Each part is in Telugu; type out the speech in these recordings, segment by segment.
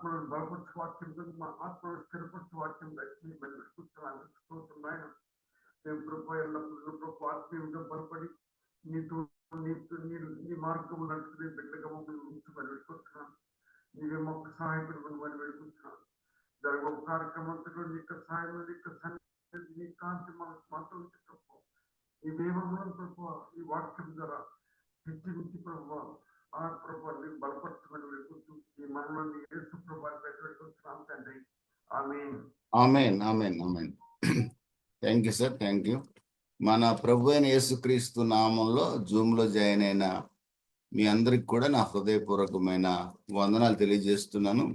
ఆత్మలను బలపరచు వాక్యం మా ఆత్మను స్థిరపరచు వాక్యం దయచేస్తున్నాను. మేము ప్రభు ఎల్లప్పుడూ ప్రభు ఆత్మీయంగా బలపడి నీతో నీ మార్గము నడుచుకునే బిడ్డగా మమ్మల్ని ఉంచుకొని వెళ్ళిపోతున్నాను. నీవే మాకు సహాయకుడు అని వెళ్ళిపోతున్నాను. జరగ కార్యక్రమంతో నీ యొక్క సహాయం నీ యొక్క సన్నిధి నీ కాంతి మనకు మాత్రం ప్రభు ఈ వేమములను ప్రభు ఈ వాక్యం ద్వారా హెచ్చరించి ప్రభు ఆ ప్రభు బలపరచుకొని వెళ్ళిపోతూ ఈ మనల్ని యేసు ప్రభావం పెట్టి వెళ్ళిపోతున్నాం తండ్రి. ఆమేన్ ఆమేన్ ఆమేన్ ఆమేన్. Thank you sir, thank you. మన ప్రభు అయిన యేసుక్రీస్తు నామంలో జూమ్లో జాయిన్ అయిన మీ అందరికి కూడా నా హృదయపూర్వకమైన వందనాలు తెలియజేస్తున్నాను.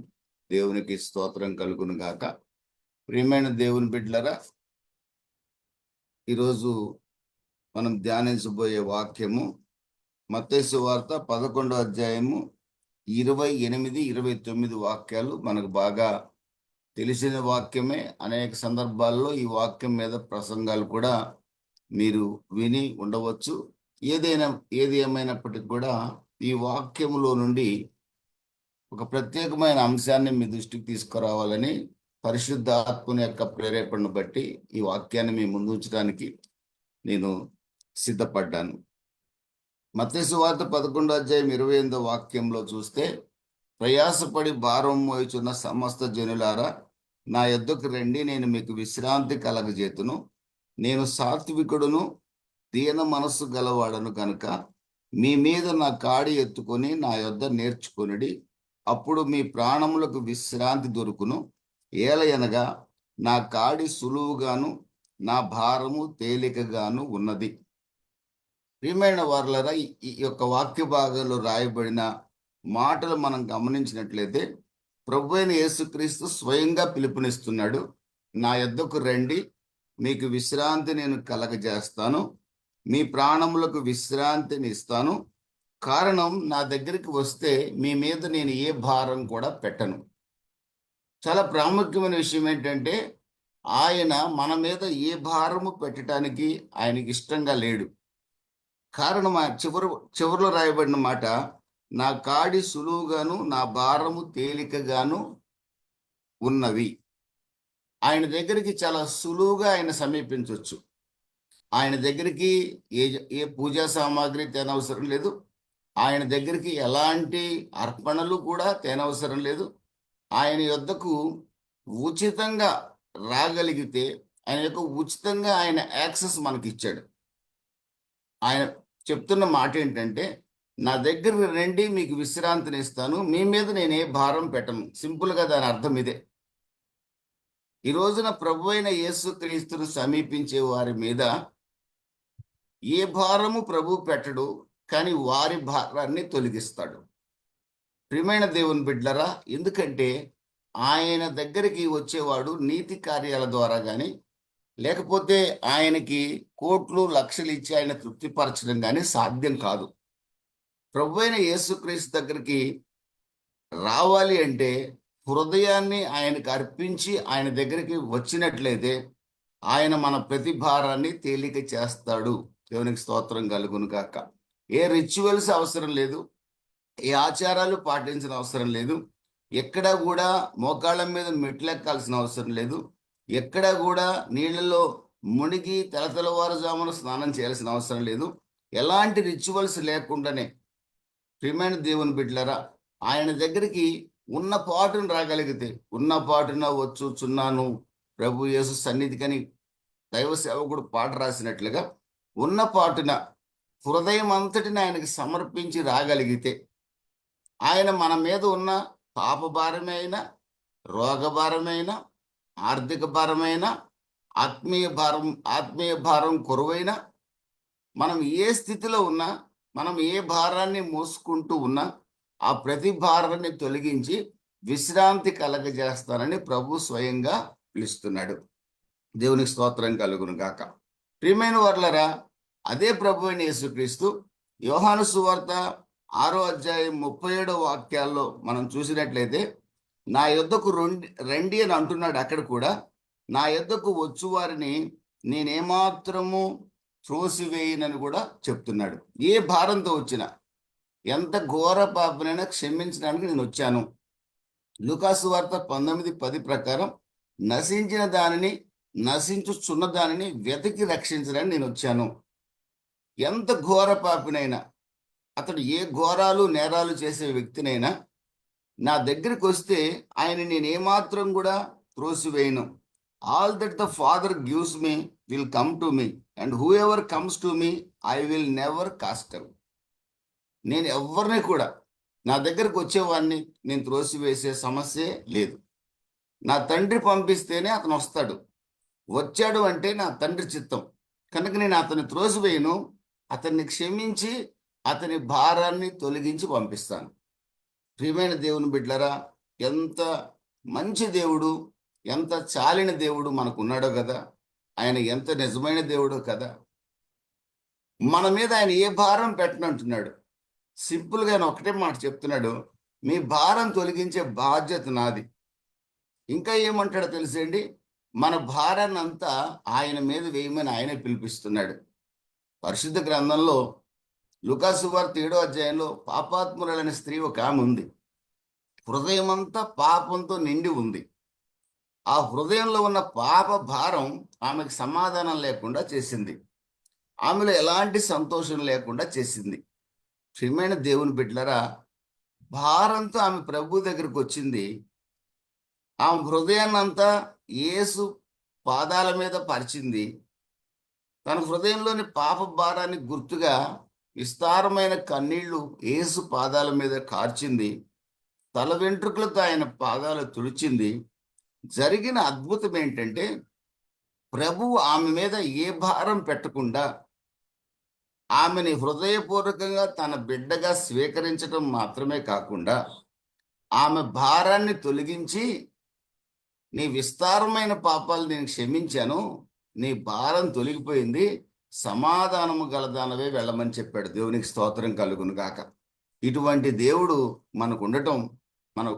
దేవునికి స్తోత్రం కలుగును గాక. ప్రియమైన దేవుని బిడ్డలరా, ఈరోజు మనం ధ్యానించబోయే వాక్యము మత్తయి సువార్త 11వ అధ్యాయము 28, 29 వాక్యాలు మనకు బాగా తెలిసిన వాక్యమే. అనేక సందర్భాల్లో ఈ వాక్యం మీద ప్రసంగాలు కూడా మీరు విని ఉండవచ్చు. ఏది ఏమైనప్పటికీ కూడా ఈ వాక్యములో నుండి ఒక ప్రత్యేకమైన అంశాన్ని మీ దృష్టికి తీసుకురావాలని పరిశుద్ధ ఆత్మని యొక్క ప్రేరేపణను బట్టి ఈ వాక్యాన్ని మీ ముందు ఉంచడానికి నేను సిద్ధపడ్డాను. మత్తయి సువార్త 11వ అధ్యాయం 28వ వాక్యంలో చూస్తే, ప్రయాసపడి భారం మోయుచున్న సమస్త జనులారా నా యొద్దకు రండి, నేను మీకు విశ్రాంతి కలగజేతును. నేను సాత్వికుడును దీన మనస్సు గలవాడను కనుక మీ మీద నా కాడి ఎత్తుకొని నా యొద్ద నేర్చుకొనిడి, అప్పుడు మీ ప్రాణములకు విశ్రాంతి దొరుకును. ఏలయనగా నా కాడి సులువుగాను నా భారము తేలికగాను ఉన్నది. ప్రియమైన వారలారా, ఈ యొక్క వాక్య భాగంలో రాయబడిన మాటలు మనం గమనించినట్లయితే ప్రభు అయిన యేసుక్రీస్తు స్వయంగా పిలుపునిస్తున్నాడు. నా యొద్దకు రండి, మీకు విశ్రాంతి నేను కలగజేస్తాను, మీ ప్రాణములకు విశ్రాంతిని ఇస్తాను. కారణం, నా దగ్గరికి వస్తే మీ మీద నేను ఏ భారం కూడా పెట్టను. చాలా ప్రాముఖ్యమైన విషయం ఏంటంటే, ఆయన మన మీద ఏ భారము పెట్టడానికి ఆయనకి ఇష్టంగా లేడు. కారణం చివరిలో రాయబడిన మాట, నా కాడి సులువుగాను నా భారము తేలికగాను ఉన్నవి. ఆయన దగ్గరికి చాలా సులువుగా ఆయన సమీపించవచ్చు. ఆయన దగ్గరికి ఏ పూజా సామాగ్రి తేనవసరం లేదు. ఆయన దగ్గరికి ఎలాంటి అర్పణలు కూడా తేనవసరం లేదు. ఆయన యొద్దకు ఉచితంగా రాగలిగితే ఆయన యొక్క ఉచితంగా ఆయన యాక్సెస్ మనకి ఇచ్చాడు. ఆయన చెప్తున్న మాట ఏంటంటే, నా దగ్గరికి రండి, మీకు విశ్రాంతిని ఇస్తాను, మీ మీద నేను ఏ భారం పెట్టను. సింపుల్గా దాని అర్థం ఇదే. ఈ రోజున ప్రభు అయిన యేసుక్రీస్తును సమీపించే వారి మీద ఏ భారము ప్రభు పెట్టడు, కానీ వారి భారాన్ని తొలగిస్తాడు. ప్రియమైన దేవుని బిడ్డలరా, ఎందుకంటే ఆయన దగ్గరికి వచ్చేవాడు నీతి కార్యాల ద్వారా కానీ, లేకపోతే ఆయనకి కోట్లు లక్షలు ఇచ్చి ఆయన తృప్తిపరచడం కానీ సాధ్యం కాదు. ప్రభు అయిన యేసుక్రీస్తు దగ్గరికి రావాలి అంటే హృదయాన్ని ఆయనకు అర్పించి ఆయన దగ్గరికి వచ్చినట్లయితే ఆయన మన ప్రతి భారాన్ని తేలిక చేస్తాడు. దేవునికి స్తోత్రం కలుగును గాక. ఏ రిచువల్స్ అవసరం లేదు, ఏ ఆచారాలు పాటించిన అవసరం లేదు, ఎక్కడా కూడా మోకాళ్ళ మీద మెట్లెక్కాల్సిన అవసరం లేదు, ఎక్కడా కూడా నీళ్ళలో మునిగి తెల్లవారుజామున స్నానం చేయాల్సిన అవసరం లేదు. ఎలాంటి రిచువల్స్ లేకుండానే ప్రియమైన దేవుని బిడ్డలరా, ఆయన దగ్గరికి ఉన్న పాటును రాగలిగితే, ఉన్న పాటున వచ్చుచున్నాను ప్రభు యేసు సన్నిధికని దైవ సేవకుడు పాట రాసినట్లుగా ఉన్న పాటున హృదయం అంతటిని ఆయనకి సమర్పించి రాగలిగితే, ఆయన మన మీద ఉన్న పాప భారమైన, రోగభారమైన, ఆర్థిక భారమైన, ఆత్మీయ భారం కొరువైన, మనం ఏ స్థితిలో ఉన్నా, మనం ఏ భారాన్ని మోసుకుంటూ ఉన్నా ఆ ప్రతి భారాన్ని తొలగించి విశ్రాంతి కలగజేస్తానని ప్రభు స్వయంగా పిలుస్తున్నాడు. దేవునికి స్తోత్రం కలుగును గాక. ప్రియమైన వారలారా, అదే ప్రభు అయిన యేసుక్రీస్తు యోహాను సువార్త 6వ అధ్యాయం 37వ వాక్యాల్లో మనం చూసినట్లయితే, నా యొద్దకు రండి అని అంటున్నాడు. అక్కడ కూడా నా యొద్దకు వచ్చు వారిని నేనేమాత్రము త్రోసివేయనని కూడా చెప్తున్నాడు. ఏ భారంతో వచ్చినా, ఎంత ఘోర పాపనైనా క్షమించడానికి నేను వచ్చాను. లూకాసు వార్త 19:10 ప్రకారం నశించిన దానిని, నశించుచున్న దానిని వెతికి రక్షించడానికి నేను వచ్చాను. ఎంత ఘోర పాపినైనా, అతడు ఏ ఘోరాలు నేరాలు చేసే వ్యక్తినైనా నా దగ్గరికి వస్తే ఆయన నేను ఏమాత్రం కూడా త్రోసివేయను. All that the father gives me will come to me, and whoever comes to me I will never cast away. నేను ఎవరిని కూడా, నా దగ్గరకు వచ్చేవాడిని నేను త్రోసివేసే సమస్యే లేదు. నా తండ్రి పంపిస్తేనే అతను వస్తాడు. వచ్చాడు అంటే నా తండ్రి చిత్తం కనుక నేను అతన్ని త్రోసివేయను. అతన్ని క్షమించి అతని భారాన్ని తొలగించి పంపిస్తాను. ప్రియమైన దేవుని బిడ్డలారా, ఎంత మంచి దేవుడు, ఎంత చాలిన దేవుడు మనకున్నాడో కదా. ఆయన ఎంత నిజమైన దేవుడో కదా. మన మీద ఆయన ఏ భారం పెట్టనంటున్నాడు. సింపుల్గా ఆయన ఒకటే మాట చెప్తున్నాడు, మీ భారం తొలగించే బాధ్యత నాది. ఇంకా ఏమంటాడో తెలుసండి, మన భారాన్ని అంతా ఆయన మీద వేయమని ఆయనే పిలిపిస్తున్నాడు. పరిశుద్ధ గ్రంథంలో లూకాసు వార్త 7వ అధ్యాయంలో పాపాత్మురాలైన స్త్రీ ఒక ఆమె ఉంది. హృదయం అంతా పాపంతో నిండి ఉంది. ఆ హృదయంలో ఉన్న పాప భారం ఆమెకు సమాధానం లేకుండా చేసింది. ఆమెలో ఎలాంటి సంతోషం లేకుండా చేసింది. ప్రియమైన దేవుని బిడ్డలారా, భారంతో ఆమె ప్రభు దగ్గరికి వచ్చింది. ఆమె హృదయాన్ని అంతా యేసు పాదాల మీద పరిచింది. తన హృదయంలోని పాప భారాన్ని గుర్తుగా విస్తారమైన కన్నీళ్లు యేసు పాదాల మీద కార్చింది. తల వెంట్రుకలతో ఆయన పాదాలు తుడిచింది. జరిగిన అద్భుతం ఏంటంటే, ప్రభువు ఆమె మీద ఏ భారం పెట్టకుండా ఆమెని హృదయపూర్వకంగా తన బిడ్డగా స్వీకరించడం మాత్రమే కాకుండా ఆమె భారాన్ని తొలగించి, నీ విస్తారమైన పాపాలు నేను క్షమించాను, నీ భారం తొలగిపోయింది, సమాధానము గలదానవే వెళ్ళమని చెప్పాడు. దేవునికి స్తోత్రం కలుగును గాక. ఇటువంటి దేవుడు మనకు ఉండటం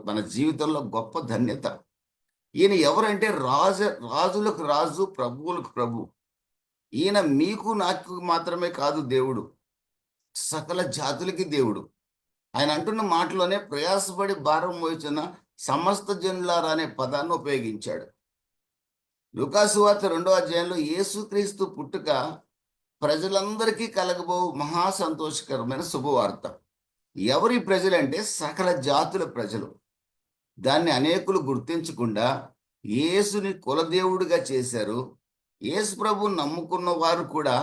మన జీవితంలో గొప్ప ధన్యత. ఈయన ఎవరంటే రాజులకు రాజు, ప్రభువులకు ప్రభు. ఈయన మీకు నాకు మాత్రమే కాదు దేవుడు, సకల జాతులకి దేవుడు. ఆయన అంటున్న మాటలోనే ప్రయాసపడి భారం మోయుచున్న సమస్త జనులారా అనే పదాన్ని ఉపయోగించాడు. లూకాసు వార్త 2వ అధ్యాయంలో యేసుక్రీస్తు పుట్టుక ప్రజలందరికీ కలగబో మహా సంతోషకరమైన శుభవార్త. ఎవరి ప్రజలంటే సకల జాతుల ప్రజలు. దాన్ని అనేకులు గుర్తించకుండా యేసుని కులదేవుడిగా చేశారు. యేసు ప్రభు నమ్ముకున్న వారు కూడా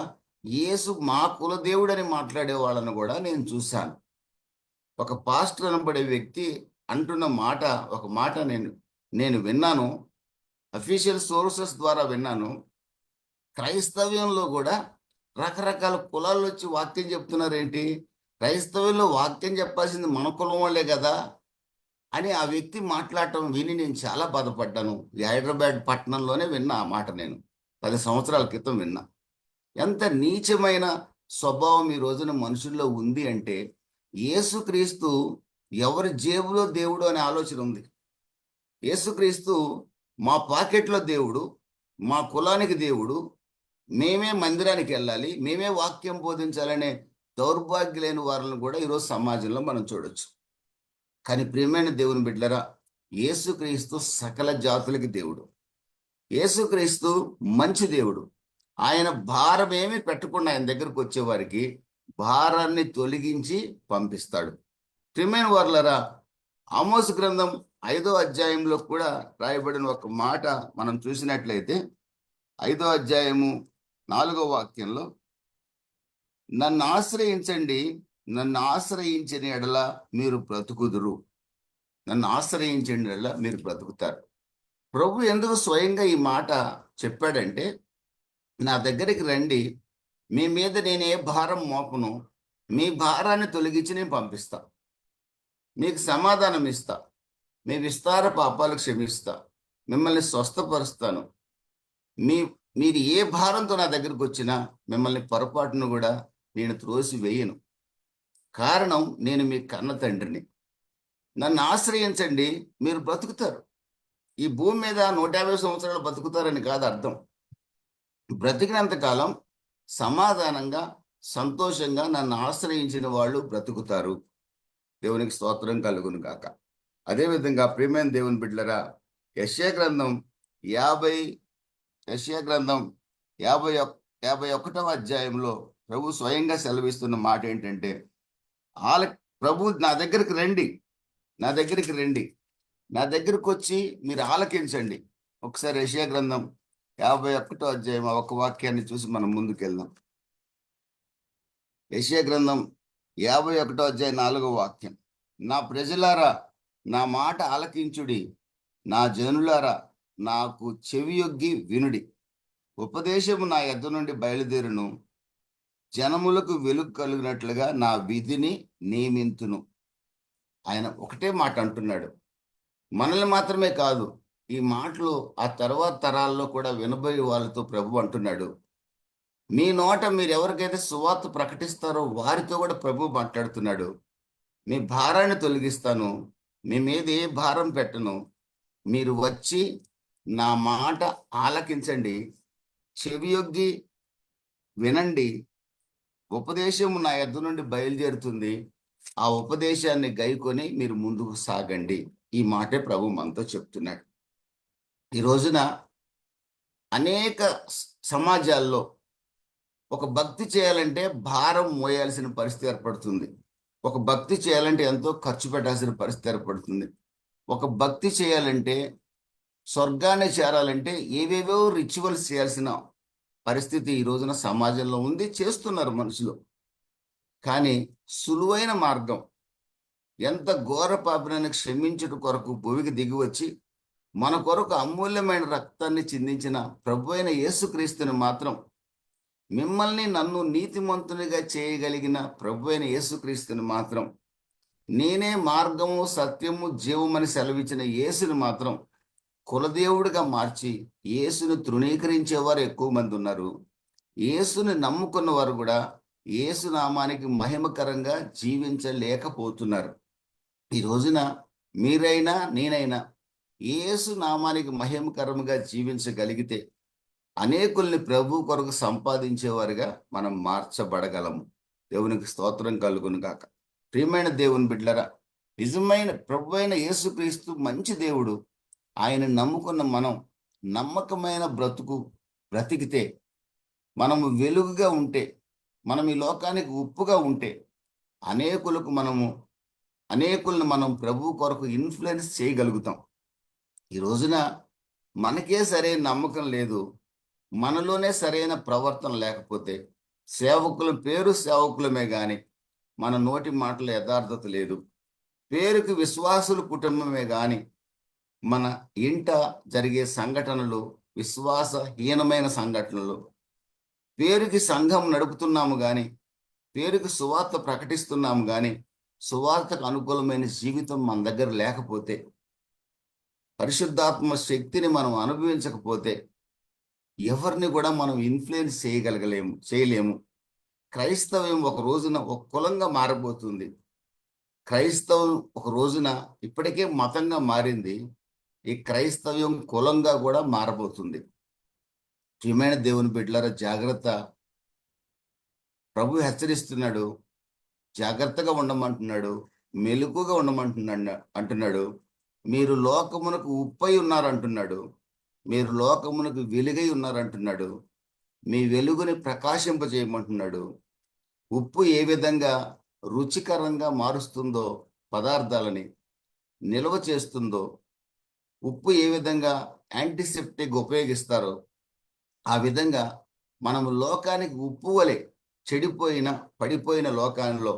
యేసు మా కులదేవుడని మాట్లాడే వాళ్ళను కూడా నేను చూశాను. ఒక పాస్టర్ అనబడే వ్యక్తి అంటున్న మాట, ఒక మాట నేను విన్నాను, అఫీషియల్ సోర్సెస్ ద్వారా విన్నాను. క్రైస్తవ్యంలో కూడా రకరకాల కులాలు వచ్చి వాక్యం చెప్తున్నారు. ఏంటి, క్రైస్తవ్యంలో వాక్యం చెప్పాల్సింది మన కులం వాళ్ళే కదా అని ఆ వ్యక్తి మాట్లాడటం విని నేను చాలా బాధపడ్డాను. హైదరాబాద్ పట్టణంలోనే విన్నా ఆ మాట. నేను 10 సంవత్సరాల క్రితం విన్నా. ఎంత నీచమైన స్వభావం ఈ రోజున మనుషుల్లో ఉంది అంటే, యేసుక్రీస్తు ఎవరి జేబులో దేవుడు అనే ఆలోచన ఉంది. యేసుక్రీస్తు మా పాకెట్లో దేవుడు, మా కులానికి దేవుడు, మేమే మందిరానికి వెళ్ళాలి, మేమే వాక్యం బోధించాలనే దౌర్భాగ్యులైన వారిని కూడా ఈరోజు సమాజంలో మనం చూడొచ్చు. కానీ ప్రియమైన దేవుని బిడ్డలారా, యేసుక్రీస్తు సకల జాతులకి దేవుడు. యేసుక్రీస్తు మంచి దేవుడు. ఆయన భారం ఏమీ పెట్టకుండా ఆయన దగ్గరకు వచ్చేవారికి భారాన్ని తొలగించి పంపిస్తాడు. ప్రియమైన వారులారా, ఆమోసు గ్రంథం 5వ అధ్యాయంలో కూడా రాయబడిన ఒక మాట మనం చూసినట్లయితే, 5వ అధ్యాయము 4వ వాక్యంలో, నన్ను ఆశ్రయించండి, నన్ను ఆశ్రయించిన ఎడల మీరు బ్రతుకుదురు. నన్ను ఆశ్రయించిన ఎడల మీరు బ్రతుకుతారు. ప్రభు ఎందుకు స్వయంగా ఈ మాట చెప్పాడంటే, నా దగ్గరికి రండి, మీ మీద నేను ఏ భారం మోపను, మీ భారాన్ని తొలగించి నేను పంపిస్తా, మీకు సమాధానం ఇస్తా, మీ విస్తార పాపాలు క్షమిస్తా, మిమ్మల్ని స్వస్థపరుస్తాను. మీరు ఏ భారంతో నా దగ్గరకు వచ్చినా మిమ్మల్ని పొరపాటును కూడా నేను త్రోసి వేయను. కారణం, నేను మీ కన్న తండ్రిని. నన్ను ఆశ్రయించండి, మీరు బ్రతుకుతారు. ఈ భూమి మీద 150 సంవత్సరాలు బతుకుతారని కాదు అర్థం. బ్రతికినంతకాలం సమాధానంగా, సంతోషంగా నన్ను ఆశ్రయించిన వాళ్ళు బ్రతుకుతారు. దేవునికి స్తోత్రం కలుగును గాక. అదేవిధంగా ప్రియమైన దేవుని బిడ్డలరా, యెషయా గ్రంథం 50 యెషయా గ్రంథం 51వ అధ్యాయంలో ప్రభు స్వయంగా సెలవిస్తున్న మాట ఏంటంటే, ఆల ప్రభు నా దగ్గరికి రండి, నా దగ్గరికి రండి, నా దగ్గరికి వచ్చి మీరు ఆలకించండి. ఒకసారి యెషయా గ్రంథం 51వ అధ్యాయం ఆ ఒక్క వాక్యాన్ని చూసి మనం ముందుకెళ్దాం. యెషయా గ్రంథం 51వ అధ్యాయం 4వ వాక్యం. నా ప్రజలారా నా మాట ఆలకించుడి, నా జనులారా నాకు చెవియొగ్గి వినుడి. ఉపదేశము నా యొద్ద నుండి బయలుదేరును, జనములకు వెలుగు కలిగినట్లుగా నా విధిని నియమింతును. ఆయన ఒకటే మాట అంటున్నాడు. మనల్ని మాత్రమే కాదు, ఈ మాటలు ఆ తర్వాత తరాల్లో కూడా వినబోయే వాళ్ళతో ప్రభు అంటున్నాడు. మీ నోట మీరు ఎవరికైతే సువార్త ప్రకటిస్తారో వారితో కూడా ప్రభు మాట్లాడుతున్నాడు. మీ భారాన్ని తొలగిస్తాను, మీ మీద ఏ భారం పెట్టను, మీరు వచ్చి నా మాట ఆలకించండి, చెవియొగ్గి వినండి. ఉపదేశము నా యొద్ద నుండి బయలుదేరుతుంది, ఆ ఉపదేశాన్ని గైకొని మీరు ముందుకు సాగండి. ఈ మాటే ప్రభు మనతో చెప్తున్నాడు. ఈ రోజున అనేక సమాజాల్లో ఒక భక్తి చేయాలంటే భారం మోయాల్సిన పరిస్థితి ఏర్పడుతుంది. ఒక భక్తి చేయాలంటే ఎంతో ఖర్చు పెట్టాల్సిన పరిస్థితి ఏర్పడుతుంది. ఒక భక్తి చేయాలంటే, స్వర్గాన్ని చేరాలంటే ఏవేవో రిచువల్స్ చేయాల్సిన పరిస్థితి ఈ రోజున సమాజంలో ఉంది, చేస్తున్నారు మనుషులు. కానీ సులువైన మార్గం, ఎంత ఘోర పాపినైనా క్షమించుట కొరకు భూమికి దిగి వచ్చి మన కొరకు అమూల్యమైన రక్తాన్ని చిందించిన ప్రభు అయిన యేసుక్రీస్తుని మాత్రం, మిమ్మల్ని నన్ను నీతిమంతునిగా చేయగలిగిన ప్రభు అయిన యేసుక్రీస్తుని మాత్రం, నేనే మార్గము సత్యము జీవమని సెలవిచ్చిన యేసుని మాత్రం కులదేవుడిగా మార్చి యేసుని తృణీకరించేవారు ఎక్కువ మంది ఉన్నారు. యేసుని నమ్ముకున్న వారు కూడా యేసు నామానికి మహిమకరంగా జీవించలేకపోతున్నారు. ఈ రోజున మీరైనా నేనైనా యేసు నామానికి మహిమకరంగా జీవించగలిగితే అనేకుల్ని ప్రభు కొరకు సంపాదించేవారుగా మనం మార్చబడగలము. దేవునికి స్తోత్రం కలుగును గాక. ప్రియమైన దేవుని బిడ్డలరా, నిజమైన ప్రభు అయిన యేసుక్రీస్తు మంచి దేవుడు. ఆయన నమ్ముకున్న మనం నమ్మకమైన బ్రతుకు బ్రతికితే, మనము వెలుగుగా ఉంటే, మనం ఈ లోకానికి ఉప్పుగా ఉంటే, అనేకులను మనం ప్రభు కొరకు ఇన్ఫ్లుయెన్స్ చేయగలుగుతాం. ఈ రోజున మనకే సరైన నమ్మకం లేదు, మనలోనే సరైన ప్రవర్తన లేకపోతే, పేరు సేవకులమే గాని మన నోటి మాటల యథార్థత లేదు. పేరుకి విశ్వాసుల కుటుంబమే గాని మన ఇంట జరిగే సంఘటనలు విశ్వాసహీనమైన సంఘటనలు. పేరుకి సంఘం నడుపుతున్నాము గాని, పేరుకి సువార్త ప్రకటిస్తున్నాము గాని, సువార్తకు అనుకూలమైన జీవితం మన దగ్గర లేకపోతే, పరిశుద్ధాత్మ శక్తిని మనం అనుభవించకపోతే ఎవరిని కూడా మనం ఇన్ఫ్లుయెన్స్ చేయలేము. క్రైస్తవ్యం ఒక రోజున ఒక కులంగా మారబోతుంది. క్రైస్తవం ఒక రోజున ఇప్పటికే మతంగా మారింది, ఈ క్రైస్తవ్యం కులంగా కూడా మారబోతుంది. ప్రియమైన దేవుని బిడ్డలారా, జాగ్రత్త. ప్రభు హెచ్చరిస్తున్నాడు, జాగ్రత్తగా ఉండమంటున్నాడు, మెలకుగా అంటున్నాడు. మీరు లోకమునకు ఉప్పై ఉన్నారంటున్నాడు, మీరు లోకమునకు వెలుగై ఉన్నారంటున్నాడు, మీ వెలుగుని ప్రకాశింపజేయమంటున్నాడు. ఉప్పు ఏ విధంగా రుచికరంగా మారుస్తుందో, పదార్థాలని నిల్వ చేస్తుందో, ఉప్పు ఏ విధంగా యాంటీసెప్టిక్ ఉపయోగిస్తారో, ఆ విధంగా మనము లోకానికి ఉప్పు వలె పడిపోయిన లోకాల్లో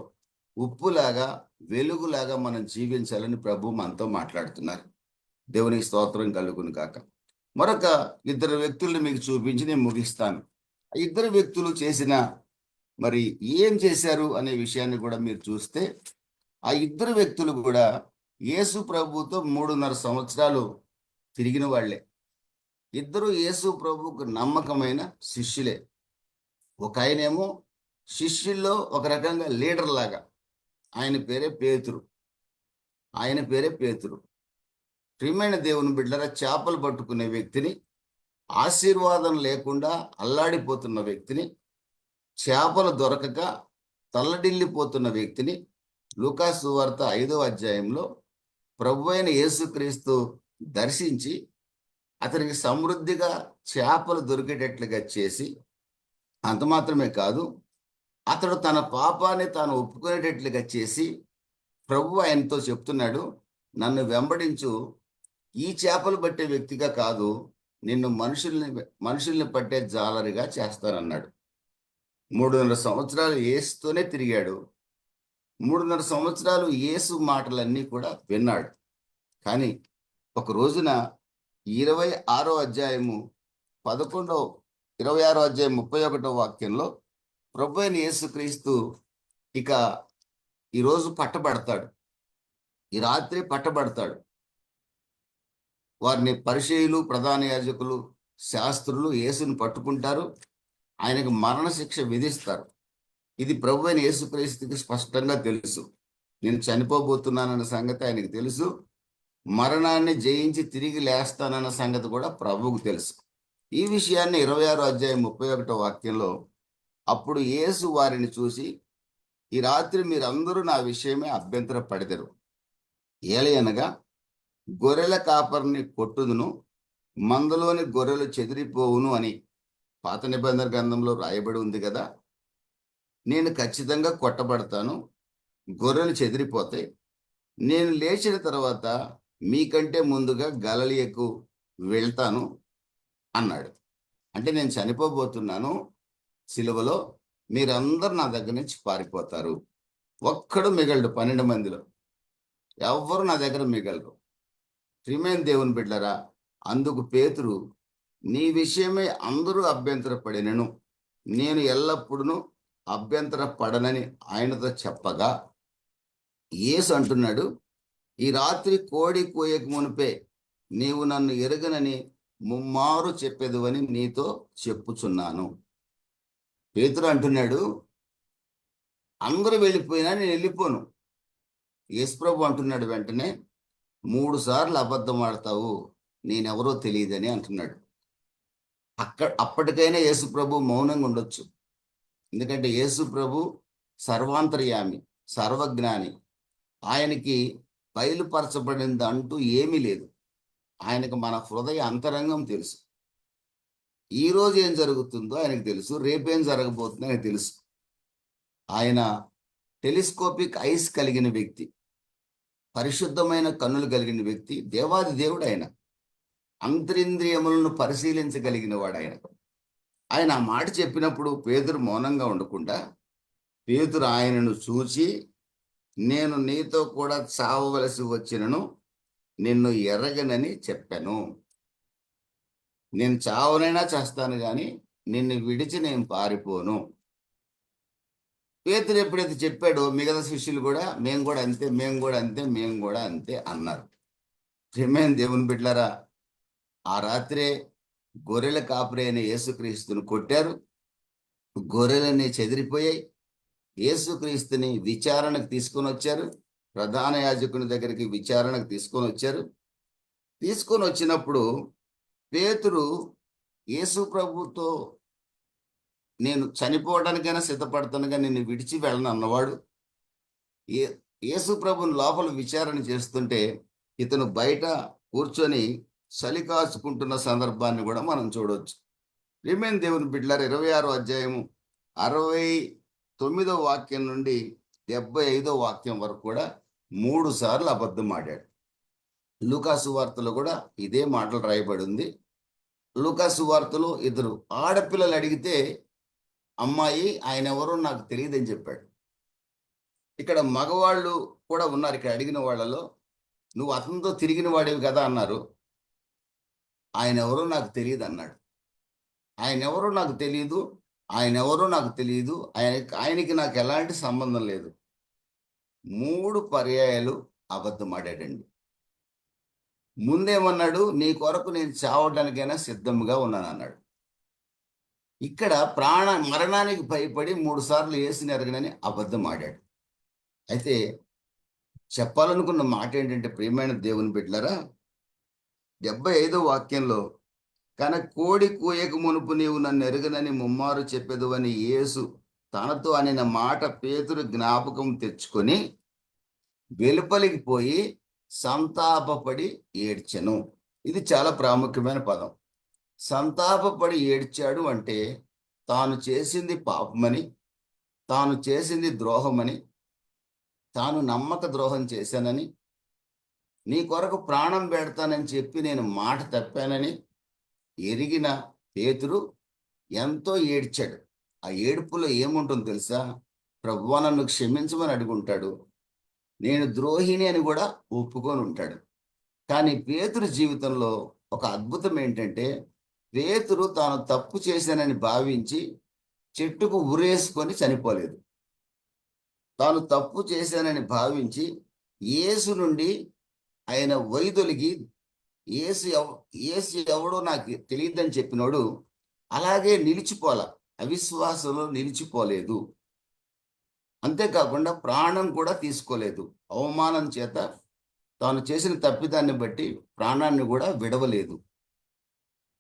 ఉప్పులాగా వెలుగులాగా మనం జీవించాలని ప్రభు మనతో మాట్లాడుతున్నారు. దేవునికి స్తోత్రం కలుగును కాక. మరొక ఇద్దరు వ్యక్తుల్ని మీకు చూపించి నేను ముగిస్తాను. ఆ ఇద్దరు వ్యక్తులు ఏం చేశారు అనే విషయాన్ని కూడా మీరు చూస్తే, ఆ ఇద్దరు వ్యక్తులు కూడా యేసు ప్రభుతో 3.5 సంవత్సరాలు తిరిగిన వాళ్లే. ఇద్దరు యేసు ప్రభుకు నమ్మకమైన శిష్యులే. ఒక ఆయనేమో శిష్యుల్లో ఒక రకంగా లీడర్ లాగా, ఆయన పేరే పేతురు. ప్రియమైన దేవుని బిడ్డలారా, చేపలు పట్టుకునే వ్యక్తిని, ఆశీర్వాదం లేకుండా అల్లాడిపోతున్న వ్యక్తిని, చేపలు దొరకక తల్లడిల్లిపోతున్న వ్యక్తిని లూకా సువార్త 5వ అధ్యాయంలో ప్రభువైన యేసుక్రీస్తు దర్శించి అతనికి సమృద్ధిగా చేపలు దొరికేటట్లుగా చేసి, అంత మాత్రమే కాదు, అతడు తన పాపాన్ని తాను ఒప్పుకునేటట్లుగా చేసి ప్రభువు ఆయనతో చెప్తున్నాడు, నన్ను వెంబడించు, ఈ చేపలు పట్టే వ్యక్తిగా కాదు, నిన్ను మనుషుల్ని పట్టే జాలరిగా చేస్తానన్నాడు. 3.5 సంవత్సరాలు యేసుతోనే తిరిగాడు. 3.5 సంవత్సరాలు యేసు మాటలన్నీ కూడా విన్నాడు. కానీ ఒక రోజున 26వ అధ్యాయము 26వ అధ్యాయం 31వ వాక్యంలో ప్రభు అయిన యేసుక్రీస్తు ఇక ఈరోజు పట్టబడతాడు, ఈ రాత్రి పట్టబడతాడు. వారిని పరిసయ్యులు, ప్రధాన యాజకులు, శాస్త్రులు యేసుని పట్టుకుంటారు, ఆయనకు మరణశిక్ష విధిస్తారు. ఇది ప్రభు అయిన యేసుక్రీస్తుకి స్పష్టంగా తెలుసు. నేను చనిపోబోతున్నానన్న సంగతి ఆయనకు తెలుసు. మరణాన్ని జయించి తిరిగి లేస్తానన్న సంగతి కూడా ప్రభువుకు తెలుసు. ఈ విషయాన్ని 26వ అధ్యాయం 31వ వాక్యంలో, అప్పుడు యేసు వారిని చూసి, ఈ రాత్రి మీరందరూ నా విషయమే అభ్యంతర పడెదరు. ఏలయనగా గొర్రెల కాపరిని కొట్టుదును, మందలోని గొర్రెలు చెదిరిపోవును అని పాత నిబంధన గ్రంథంలో రాయబడి ఉంది కదా. నేను ఖచ్చితంగా కొట్టబడతాను, గొర్రెలు చెదిరిపోతాయి. నేను లేచిన తర్వాత మీకంటే ముందుగా గలిలయకు వెళ్తాను అన్నాడు. అంటే నేను చనిపోబోతున్నాను సిలువలో, మీరందరూ నా దగ్గర నుంచి పారిపోతారు, ఒక్కడు మిగలడు. 12 మందిలో ఎవ్వరు నా దగ్గర మిగలరు. ప్రియమైన దేవుని బిడ్డలారా, అందుకు పేతురు, నీ విషయమై అందరూ అభ్యంతర పడినను నేను ఎల్లప్పుడూ అభ్యంతర పడనని ఆయనతో చెప్పగా, యేసు అంటున్నాడు, ఈ రాత్రి కోడి కూయక మునిపే నీవు నన్ను ఎరుగనని ముమ్మారు చెప్పేదువని నీతో చెప్పుచున్నాను. పేతురు అంటున్నాడు, అందరూ వెళ్ళిపోయినా నేను వెళ్ళిపోను. యేసుప్రభు అంటున్నాడు వెంటనే, 3 సార్లు అబద్ధం ఆడతావు, నేనెవరో తెలియదని అంటున్నాడు. అప్పటికైనా యేసుప్రభు మౌనంగా ఉండొచ్చు. ఎందుకంటే యేసుప్రభు సర్వాంతర్యామి, సర్వజ్ఞాని. ఆయనకి బయలుపరచబడింది అంటూ ఏమీ లేదు. ఆయనకు మన హృదయ అంతరంగం తెలుసు. ఈ రోజు ఏం జరుగుతుందో ఆయనకు తెలుసు, రేపేం జరగబోతుందో ఆయనకు తెలుసు. ఆయన టెలిస్కోపిక్ ఐస్ కలిగిన వ్యక్తి, పరిశుద్ధమైన కన్నులు కలిగిన వ్యక్తి, దేవాది దేవుడు ఆయన. అంతరింద్రియములను పరిశీలించగలిగిన వాడు ఆయన. ఆయన ఆ మాట చెప్పినప్పుడు పేతురు మౌనంగా ఉండకుండా, పేతురు ఆయనను చూచి, నేను నీతో కూడా చావవలసి వచ్చినను నిన్ను ఎరగనని చెప్పాను. నేను చావనైనా చేస్తాను కానీ నిన్ను విడిచి నేను పారిపోను. పేతురు ఎప్పుడైతే చెప్పాడో మిగతా శిష్యులు కూడా మేము కూడా అంతే అన్నారు. ప్రియమైన దేవుని బిడ్డలారా, ఆ రాత్రే గొర్రెల కాపరి అయిన యేసుక్రీస్తుని కొట్టారు. గొర్రెలన్నీ చెదిరిపోయాయి. యేసుక్రీస్తుని విచారణకు తీసుకొని వచ్చారు. ప్రధాన యాజకుని దగ్గరికి విచారణకు తీసుకొని వచ్చారు. తీసుకొని వచ్చినప్పుడు పేతురు యేసు ప్రభుతో నేను చనిపోవడానికైనా సిద్ధపడతానుగా నిన్ను విడిచి వెళ్ళను అన్నవాడు. యేసు ప్రభుని లోపల విచారణ చేస్తుంటే ఇతను బయట కూర్చొని చలి కాచుకుంటున్న సందర్భాన్ని కూడా మనం చూడవచ్చు. ప్రియమైన దేవుని బిడ్డలారా, 26వ అధ్యాయము 69వ వాక్యం నుండి 75వ వాక్యం వరకు కూడా 3 సార్లు అబద్ధం ఆడాడు. లూకాసు వార్తలో కూడా ఇదే మాటలు రాయబడి ఉంది. లూకాసు వార్తలో ఇద్దరు ఆడపిల్లలు అడిగితే అమ్మాయి ఆయన ఎవరో నాకు తెలియదని చెప్పాడు. ఇక్కడ మగవాళ్ళు కూడా ఉన్నారు. ఇక్కడ అడిగిన వాళ్ళలో నువ్వు అతనితో తిరిగిన వాడివి కదా అన్నారు. ఆయన ఎవరో నాకు తెలియదు అన్నాడు. ఆయన ఎవరో నాకు తెలియదు, ఆయనకి నాకు ఎలాంటి సంబంధం లేదు. 3 పర్యాయాలు అబద్ధం ఆడాడండి. ముందేమన్నాడు, నీ కొరకు నేను చావడానికైనా సిద్ధంగా ఉన్నాను అన్నాడు. ఇక్కడ మరణానికి భయపడి 3 సార్లు యేసుని ఎరగనని అబద్ధం ఆడాడు. అయితే చెప్పాలనుకున్న మాట ఏంటంటే, ప్రియమైన దేవుని బిడ్డలారా, 75వ వాక్యంలో, కనుక కోడి కూయక మునుపు నీవు నన్ను ఎరుగనని ముమ్మారు చెప్పేదు అని యేసు తనతో అనిన మాట పేతురు జ్ఞాపకం తెచ్చుకొని వెలుపలికి పోయి సంతాపపడి ఏడ్చెను. ఇది చాలా ప్రాముఖ్యమైన పదం. సంతాపపడి ఏడ్చాడు అంటే తాను చేసింది పాపమని, తాను చేసింది ద్రోహమని, తాను నమ్మక ద్రోహం చేశానని, నీ కొరకు ప్రాణం పెడతానని చెప్పి నేను మాట తప్పానని ఎరిగిన పేతురు ఎంతో ఏడ్చాడు. ఆ ఏడుపులో ఏముంటుందో తెలుసా? ప్రభువా నన్ను క్షమించమని అడుగుంటాడు. నేను ద్రోహిని అని కూడా ఒప్పుకొని ఉంటాడు. కానీ పేతురు జీవితంలో ఒక అద్భుతం ఏంటంటే, పేతురు తాను తప్పు చేశానని భావించి చెట్టుకు ఉరేసుకొని చనిపోలేదు. తాను తప్పు చేశానని భావించి యేసు నుండి ఆయన వైదొలిగి యేసు ఎవడో నాకు తెలియదని చెప్పినోడు అలాగే నిలిచిపోల, అవిశ్వాసంలో నిలిచిపోలేదు. అంతేకాకుండా ప్రాణం కూడా తీసుకోలేదు. అవమానం చేత తాను చేసిన తప్పిదాన్ని బట్టి ప్రాణాన్ని కూడా విడవలేదు.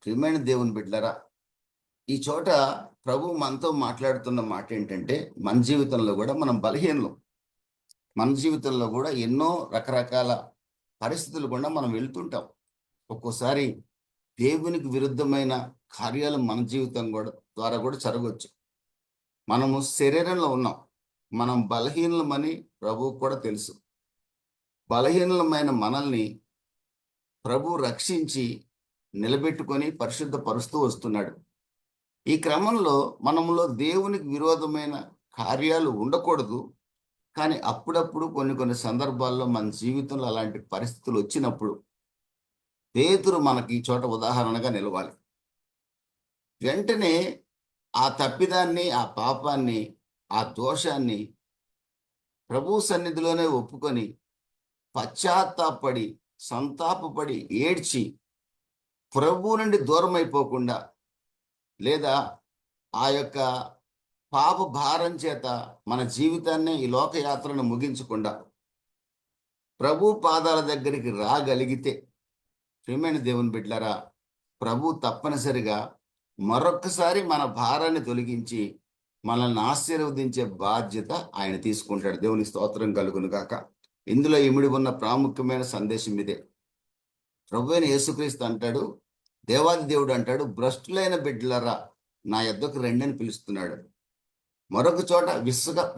ప్రియమైన దేవుని బిడ్డలారా, ఈ చోట ప్రభు మనతో మాట్లాడుతున్న మాట ఏంటంటే, మన జీవితంలో కూడా మనం బలహీనలు. మన జీవితంలో కూడా ఎన్నో రకరకాల పరిస్థితులు కూడా మనం వెళ్తుంటాం. ఒక్కోసారి దేవునికి విరుద్ధమైన కార్యాలు మన జీవితం ద్వారా కూడా జరగవచ్చు. మనము శరీరంలో ఉన్నాం, మనం బలహీనమని ప్రభువు కూడా తెలుసు. బలహీనమైన మనల్ని ప్రభు రక్షించి నిలబెట్టుకొని పరిశుద్ధపరుస్తూ వస్తున్నాడు. ఈ క్రమంలో మనములో దేవునికి విరోధమైన కార్యాలు ఉండకూడదు. కానీ అప్పుడప్పుడు కొన్ని సందర్భాల్లో మన జీవితంలో అలాంటి పరిస్థితులు వచ్చినప్పుడు పేతురు మనకి ఈ చోట ఉదాహరణగా నిలవాలి. వెంటనే ఆ తప్పిదాన్ని, ఆ పాపాన్ని, ఆ దోషాన్ని ప్రభు సన్నిధిలోనే ఒప్పుకొని పశ్చాత్తాపడి సంతాపపడి ఏడ్చి ప్రభు నుండి దూరం అయిపోకుండా, లేదా ఆ యొక్క పాప భారం చేత మన జీవితాన్ని, ఈ లోకయాత్రను ముగించకుండా ప్రభు పాదాల దగ్గరికి రాగలిగితే, ప్రియమైన దేవుని బిడ్డలారా, ప్రభు తప్పనిసరిగా మరొక్కసారి మన భారాన్ని తొలగించి మనల్ని ఆశీర్వదించే బాధ్యత ఆయన తీసుకుంటాడు. దేవుని స్తోత్రం కలుగును గాక. ఇందులో ఇమిడి ఉన్న ప్రాముఖ్యమైన సందేశం ఇదే. ప్రభు అయిన యేసుక్రీస్తు అంటాడు, దేవాది దేవుడు అంటాడు, భ్రష్టులైన బిడ్డలారా నా యొద్దకు రండి అని పిలుస్తున్నాడు. మరొక చోట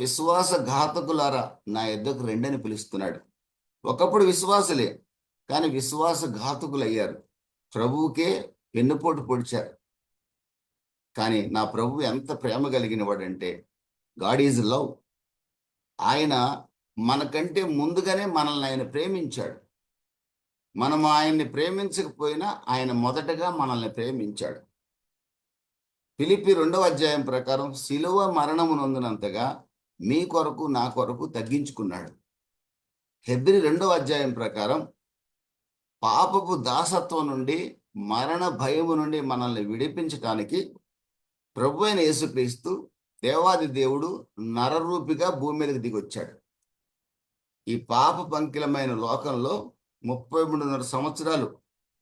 విశ్వాస ఘాతకులారా నా యొద్దకు రండి అని పిలుస్తున్నాడు. ఒకప్పుడు విశ్వాసులే, కానీ విశ్వాస ఘాతకులు అయ్యారు. ప్రభువుకే వెన్నుపోటు పొడిచారు. కానీ నా ప్రభు ఎంత ప్రేమ కలిగిన వాడంటే, గాడ్ ఈజ్ లవ్. ఆయన మనకంటే ముందుగానే మనల్ని ఆయన ప్రేమించాడు. మనం ఆయన్ని ప్రేమించకపోయినా ఆయన మొదటగా మనల్ని ప్రేమించాడు. ఫిలిప్పీ 2వ అధ్యాయం ప్రకారం శిలువ మరణము నొందినంతగా మీ కొరకు నా కొరకు తగ్గించుకున్నాడు. హెబ్రీ 2వ అధ్యాయం ప్రకారం పాపపు దాసత్వం నుండి, మరణ భయము నుండి మనల్ని విడిపించడానికి ప్రభు అయిన యేసుక్రీస్తు దేవాది దేవుడు నరరూపిగా భూమి మీదకి దిగొచ్చాడు. ఈ పాప పంకిలమైన లోకంలో 33.5 సంవత్సరాలు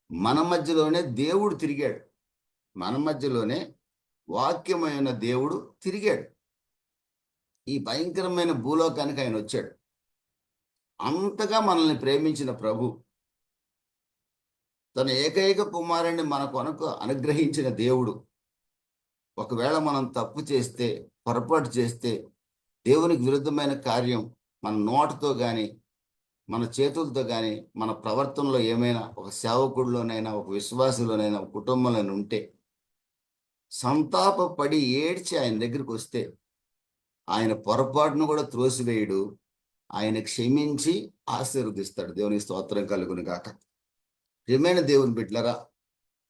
మన మధ్యలోనే దేవుడు తిరిగాడు. మన మధ్యలోనే వాక్యమైన దేవుడు తిరిగాడు. ఈ భయంకరమైన భూలోకానికి ఆయన వచ్చాడు. అంతగా మనల్ని ప్రేమించిన ప్రభు, తన ఏకైక కుమారుణ్ణి మన కొరకు అనుగ్రహించిన దేవుడు, ఒకవేళ మనం తప్పు చేస్తే, పొరపాటు చేస్తే, దేవునికి విరుద్ధమైన కార్యం మన నోటితో కానీ, మన చేతులతో కానీ, మన ప్రవర్తనలో ఏమైనా, ఒక సేవకుడిలోనైనా, ఒక విశ్వాసులోనైనా, ఒక కుటుంబంలోనైనా ఉంటే, సంతాపపడి ఏడ్చి ఆయన దగ్గరికి వస్తే ఆయన పొరపాటును కూడా త్రోసివేయుడు. ఆయన క్షమించి ఆశీర్వదిస్తాడు. దేవుని స్తోత్రం కలుగును గాక. ప్రియమైన దేవుని బిడ్డలారా,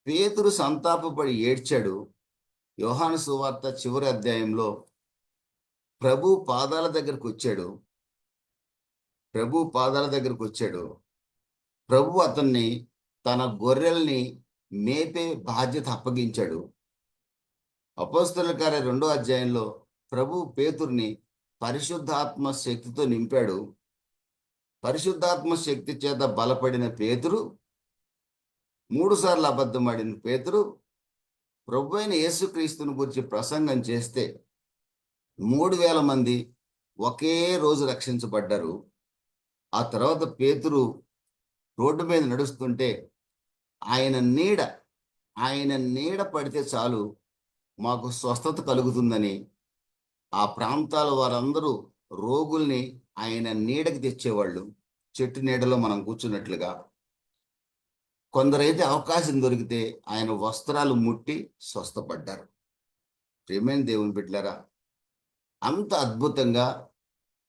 పేతురు సంతాపపడి ఏడ్చాడు. యోహాను సువార్త చివరి అధ్యాయంలో ప్రభు పాదాల దగ్గరకు వచ్చాడు. ప్రభు అతన్ని తన గొర్రెల్ని మేపే బాధ్యత అప్పగించాడు. అపోస్తలుల కార్య 2వ అధ్యాయంలో ప్రభు పేతుర్ని పరిశుద్ధాత్మ శక్తితో నింపాడు. పరిశుద్ధాత్మ శక్తి చేత బలపడిన పేతురు, 3 సార్లు అబద్ధమాడిన పేతురు ప్రభు అయిన యేసుక్రీస్తుని గురించి ప్రసంగం చేస్తే 3,000 మంది ఒకే రోజు రక్షించబడ్డారు. ఆ తర్వాత పేతురు రోడ్డు మీద నడుస్తుంటే ఆయన నీడ ఆయన నీడ పడితే చాలు మాకు స్వస్థత కలుగుతుందని ఆ ప్రాంతాల వారందరూ రోగుల్ని ఆయన నీడకి తెచ్చేవాళ్ళు. చెట్టు నీడలో మనం కూర్చున్నట్లుగా. కొందరైతే అవకాశం దొరికితే ఆయన వస్త్రాలు ముట్టి స్వస్థపడ్డారు. ప్రియమైన దేవుని బిడ్డలారా, అంత అద్భుతంగా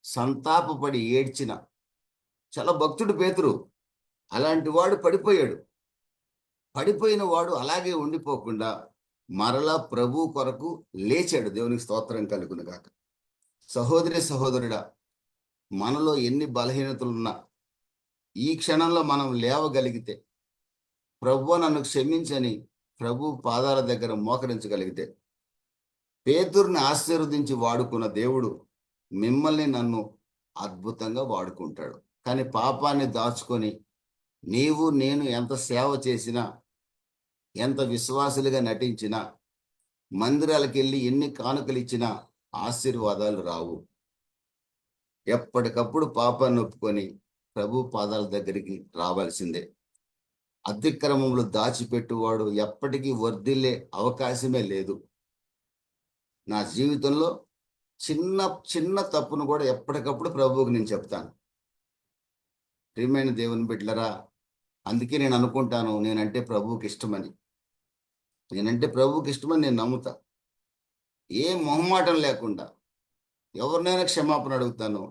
సంతాపపడి ఏడ్చిన చాలా భక్తుడు పేతురు. అలాంటి వాడు పడిపోయాడు. పడిపోయిన వాడు అలాగే ఉండిపోకుండా మరలా ప్రభు కొరకు లేచాడు. దేవునికి స్తోత్రం కలుగును గాక. సహోదరి సహోదరుడా, మనలో ఎన్ని బలహీనతలున్నా ఈ క్షణంలో మనం లేవగలిగితే, ప్రభువా నన్ను క్షమించని ప్రభు పాదాల దగ్గర మోకరించగలిగితే, పేతురుని ఆశీర్వదించి వాడుకున్న దేవుడు మిమ్మల్ని నన్ను అద్భుతంగా వాడుకుంటాడు. కానీ పాపాన్ని దాచుకొని నీవు నేను ఎంత సేవ చేసినా, ఎంత విశ్వాసులుగా నటించినా, మందిరాలకు వెళ్ళి ఎన్ని కానుకలు ఇచ్చినా ఆశీర్వాదాలు రావు. ఎప్పటికప్పుడు పాపాన్ని ఒప్పుకొని ప్రభు పాదాల దగ్గరికి రావాల్సిందే. అతిక్రమములు దాచిపెట్టువాడు ఎప్పటికీ వర్ధిల్లే అవకాశమే లేదు. నా జీవితంలో చిన్న చిన్న తప్పును కూడా ఎప్పటికప్పుడు ప్రభువుకి నేను చెప్తాను. ప్రియమైన దేవుని బిడ్డలరా, అందుకే నేను అనుకుంటాను నేనంటే ప్రభువుకి ఇష్టమని. నేనంటే ప్రభువుకి ఇష్టమని నేను నమ్ముతా. ఏ మొహమాటం లేకుండా ఎవరినైనా క్షమాపణ అడుగుతాను.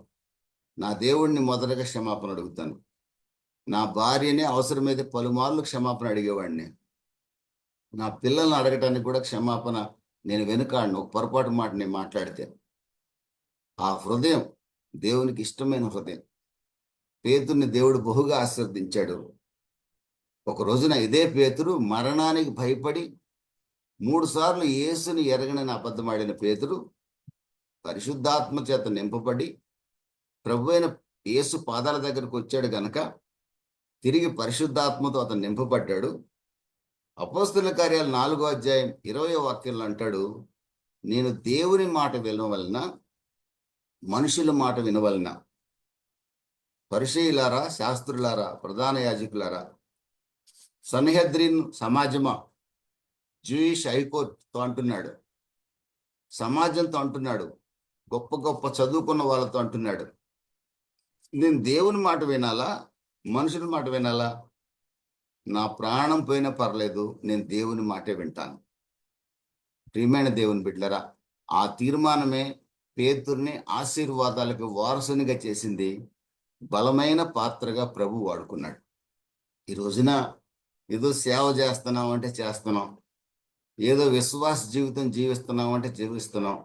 నా దేవుడిని మొదటగా క్షమాపణ అడుగుతాను. నా భార్యనే అవసరమైతే పలుమార్లు క్షమాపణ అడిగేవాడిని. నా పిల్లల్ని అడగటానికి కూడా క్షమాపణ నేను వెనుకాడను. ఒక పొరపాటు మాట నేను మాట్లాడితే. ఆ హృదయం దేవునికి ఇష్టమైన హృదయం. పేతుర్ని దేవుడు బహుగా ఆశీర్వదించాడు. ఒక రోజున ఇదే పేతురు మరణానికి భయపడి 3 సార్లు యేసుని ఎరగనని అబద్ధమాడిన పేతురు పరిశుద్ధాత్మ చేత నింపబడి ప్రభు అయిన యేసు పాదాల దగ్గరకు వచ్చాడు గనక తిరిగి పరిశుద్ధాత్మతో అతను నింపబడ్డాడు. అపోస్తలుల కార్యాలు 4వ అధ్యాయం 20వ వాక్యంలో అంటాడు, నేను దేవుని మాట వినవలన మనుషుల మాట వినవలన, పరిసయ్యులారా, శాస్త్రులారా, ప్రధాన యాజకులారా, సన్హెద్రిన్ సమాజమా, జూయిష్ హైకోర్టుతో అంటున్నాడు, సమాజంతో అంటున్నాడు, గొప్ప గొప్ప చదువుకున్న వాళ్ళతో అంటున్నాడు, నేను దేవుని మాట వినాలా మనుషుల మాట వినాలా? నా ప్రాణం పోయినా పర్లేదు, నేను దేవుని మాటే వింటాను. ప్రియమైన దేవుని బిడ్డలారా, ఆ తీర్మానమే పేతుర్ని ఆశీర్వాదాలకు వారసునిగా చేసింది. బలమైన పాత్రగా ప్రభు వాడుకున్నాడు. ఈ రోజున ఏదో సేవ చేస్తున్నాం అంటే చేస్తున్నాం, ఏదో విశ్వాస జీవితం జీవిస్తున్నాం అంటే జీవిస్తున్నాం.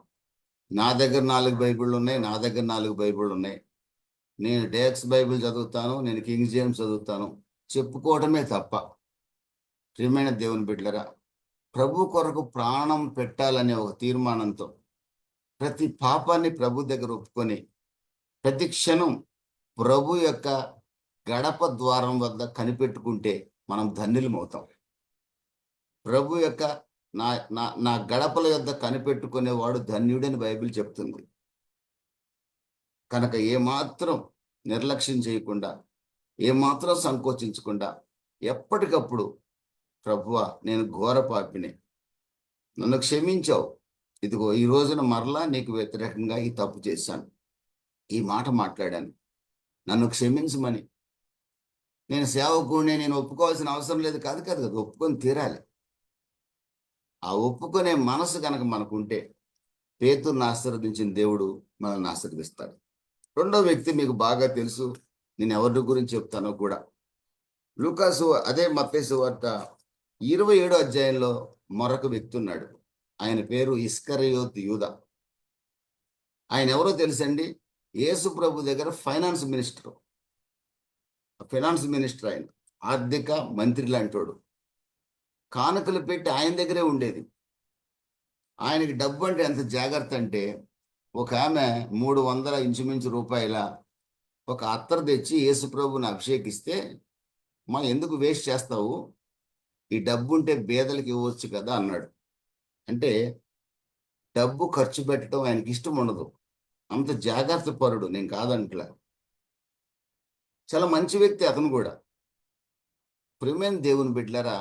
నా దగ్గర 4 బైబిళ్ళు ఉన్నాయి, నా దగ్గర 4 బైబిళ్ళు ఉన్నాయి, నేను డేక్స్ బైబిల్ చదువుతాను, నేను కింగ్ జేమ్స్ చదువుతాను చెప్పుకోవటమే తప్ప. ప్రియమైన దేవుని బిడ్డలారా, ప్రభు కొరకు ప్రాణం పెట్టాలనే ఒక తీర్మానంతో ప్రతి పాపాన్ని ప్రభు దగ్గర ఒప్పుకొని ప్రతి క్షణం ప్రభు యొక్క గడప ద్వారం వద్ద కనిపెట్టుకుంటే మనం ధన్యులమవుతాం. ప్రభు యొక్క నా నా నా గడపల యొద్ద కనిపెట్టుకునేవాడు ధన్యుడని బైబిల్ చెప్తుంది. కనుక ఏమాత్రం నిర్లక్ష్యం చేయకుండా, ఏమాత్రం సంకోచించకుండా ఎప్పటికప్పుడు ప్రభువా నేను ఘోర పాపిని, నన్ను క్షమించావు, ఇదిగో ఈ రోజున మరలా నీకు వ్యతిరేకంగా ఈ తప్పు చేశాను, ఈ మాట మాట్లాడాను, నన్ను క్షమించమని. నేను సేవకుడిని, నేను ఒప్పుకోవాల్సిన అవసరం లేదు కాదు కదా, ఒప్పుకొని తీరాలి. ఆ ఒప్పుకునే మనసు కనుక మనకుంటే పేతురుని ఆశీర్వదించిన దేవుడు మనల్ని ఆశీర్వదిస్తాడు. రెండో వ్యక్తి మీకు బాగా తెలుసు, నేను ఎవరి గురించి చెప్తానో కూడా. లూకాసు అదే మత్తయి సువార్త 27వ అధ్యాయంలో మరొక వ్యక్తి ఉన్నాడు. ఆయన పేరు ఇస్కరియోతు యూదా. ఆయన ఎవరో తెలుసండి? యేసు ప్రభు దగ్గర ఫైనాన్స్ మినిస్టర్ ఆయన, ఆర్థిక మంత్రి లాంటోడు. కానుకలు పెట్టి ఆయన దగ్గరే ఉండేది. ఆయనకి డబ్బు అంటే ఎంత జాగ్రత్త అంటే, ఒక ఆమె 300 ఇంచుమించు రూపాయల ఒక అత్తరు తెచ్చి యేసు ప్రభుని అభిషేకిస్తే, మా ఎందుకు వేస్ట్ చేస్తావు, ఈ డబ్బు ఉంటే బేదలకు ఇవ్వచ్చు కదా అన్నాడు. అంటే డబ్బు ఖర్చు పెట్టడం ఆయనకి ఇష్టం ఉండదు. అంత జాగ్రత్త పరుడు, నేను కాదంట్లా. చాలా మంచి వ్యక్తి అతను కూడా. ప్రియమైన దేవుని బిడ్డలారా,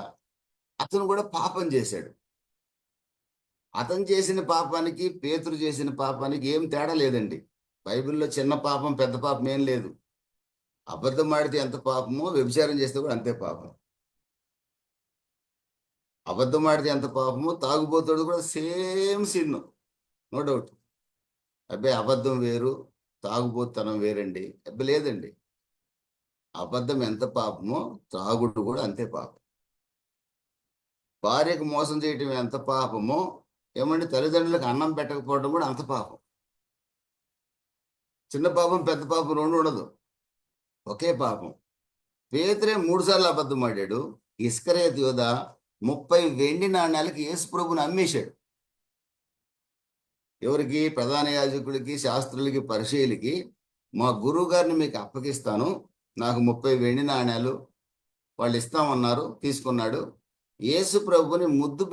అతను కూడా పాపం చేశాడు. అతను చేసిన పాపానికి పేతురు చేసిన పాపానికి ఏం తేడా లేదండి. బైబిల్లో చిన్న పాపం పెద్ద పాపం ఏం లేదు. అబద్ధం ఆడితే ఎంత పాపమో వ్యభిచారం చేస్తే కూడా అంతే పాపం. అబద్ధం ఆడితే ఎంత పాపమో తాగుబోతాడు కూడా సేమ్ సిన్, నో డౌట్. అబ్బాయి అబద్ధం వేరు, తాగుబోతనం వేరండి. అబ్బాయి లేదండి. అబద్ధం ఎంత పాపమో త్రాగుడు కూడా అంతే పాపం. భార్యకు మోసం చేయటం ఎంత పాపమో ఏమండి తల్లిదండ్రులకు అన్నం పెట్టకపోవడం కూడా అంత పాపం. చిన్న పాపం పెద్ద పాపం రెండు ఉండదు, ఒకే పాపం. పేతురే 3 సార్లు అబద్ధం ఆడాడు. ఇస్కరియోతు యూదా 30 వెండి నాణ్యాలకి యేసు ప్రభుని అమ్మేశాడు. ఎవరికి? ప్రధాన యాజకుడికి, శాస్త్రులకి, పరిచయులకి. మా గురువు గారిని మీకు అప్పగిస్తాను, నాకు 30 వెండి నాణ్యాలు వాళ్ళు ఇస్తామన్నారు, తీసుకున్నాడు. యేసు ప్రభుని ముద్దు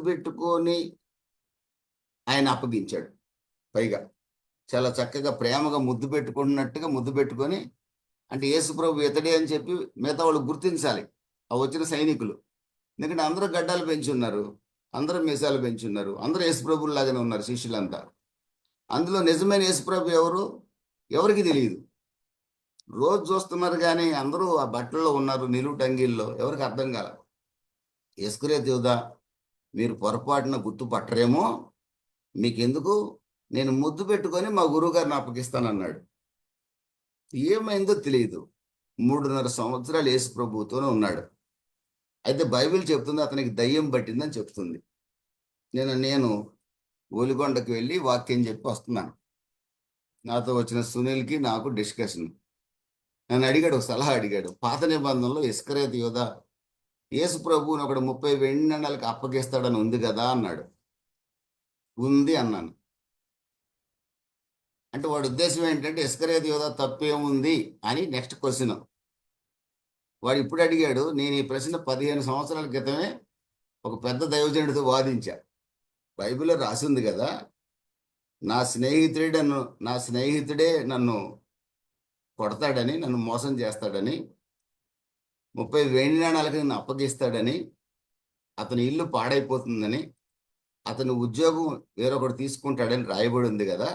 పెట్టుకొని ఆయన అప్పగించాడు. పైగా చాలా చక్కగా ప్రేమగా ముద్దు పెట్టుకున్నట్టుగా ముద్దు పెట్టుకొని, అంటే యేసు ప్రభు ఇతడే అని చెప్పి మిగతా వాళ్ళు గుర్తించాలి, ఆ వచ్చిన సైనికులు. ఎందుకంటే అందరూ గడ్డాలు పెంచున్నారు, అందరూ మీసాలు పెంచున్నారు, అందరూ యేసు ప్రభువు లాగానే ఉన్నారు శిష్యులంతా. అందులో నిజమైన యేసు ప్రభు ఎవరు ఎవరికి తెలియదు. రోజు చూస్తున్నారు కానీ అందరూ ఆ బట్టల్లో ఉన్నారు, నిలువు టంగీల్లో, ఎవరికి అర్థం కాల. ఇస్కరియోతు యూదా, మీరు పొరపాటున గుర్తుపట్టరేమో, మీకెందుకు, నేను ముద్దు పెట్టుకొని మా గురువుగారిని అప్పగిస్తానన్నాడు. ఏమైందో తెలియదు. 3.5 సంవత్సరాలు యేసు ప్రభువుతోనే ఉన్నాడు. అయితే బైబిల్ చెప్తుంది అతనికి దయ్యం పట్టిందని చెప్తుంది. నేను ఒలిగొండకి వెళ్ళి వాక్యం చెప్పి వస్తున్నాను. నాతో వచ్చిన సునీల్కి నాకు డిస్కషన్. నన్ను అడిగాడు, ఒక సలహా అడిగాడు. పాత నిబంధనలో ఇస్కరియోతు యూదా యేసు ప్రభువుని ఒకడు 30 వెండి నాణ్యాలకు అప్పగిస్తాడని ఉంది కదా అన్నాడు. ఉంది అన్నాను. అంటే వాడి ఉద్దేశం ఏంటంటే ఇస్కరియోతు యూదా తప్పేముంది అని నెక్స్ట్ క్వశ్చన్. వాడు ఇప్పుడు అడిగాడు. నేను ఈ ప్రశ్న 15 సంవత్సరాల క్రితమే ఒక పెద్ద దైవజనుడితో వాదించా. బైబిల్లో రాసి ఉంది కదా, నా స్నేహితుడే నన్ను కొడతాడని, నన్ను మోసం చేస్తాడని, 30 వెండి నాణాలకు నన్ను అప్పగిస్తాడని, అతని ఇల్లు పాడైపోతుందని, అతని ఉద్యోగం వేరొకడు తీసుకుంటాడని రాయబడి ఉంది కదా.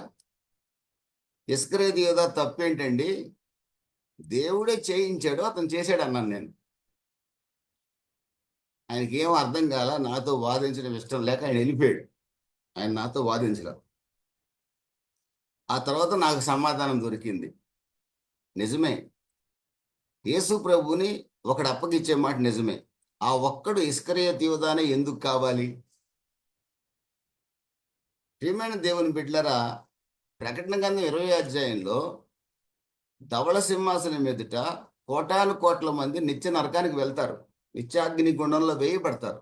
ఇస్కరియోతు యూదా తప్పేంటండి? దేవుడే చేయించాడు, అతను చేశాడు అన్నాను నేను. ఆయనకి ఏం అర్థం కాల, నాతో వాదించడం ఇష్టం లేక ఆయన వెళ్ళిపోయాడు. ఆయన నాతో వాదించడం. ఆ తర్వాత నాకు సమాధానం దొరికింది. నిజమే, యేసు ప్రభుని ఒకడు అప్పగిచ్చే మాట నిజమే. ఆ ఒక్కడు ఇస్కరియోతు యూదానే ఎందుకు కావాలి? ప్రియమైన దేవుని బిడ్డలారా, ప్రకటన గ్రంథం 20వ అధ్యాయంలో ధవళ సింహాసనం ఎదుట కోటాను కోట్ల మంది నిత్య నరకానికి వెళ్తారు, నిత్యాగ్ని గుండంలో వేయబడతారు.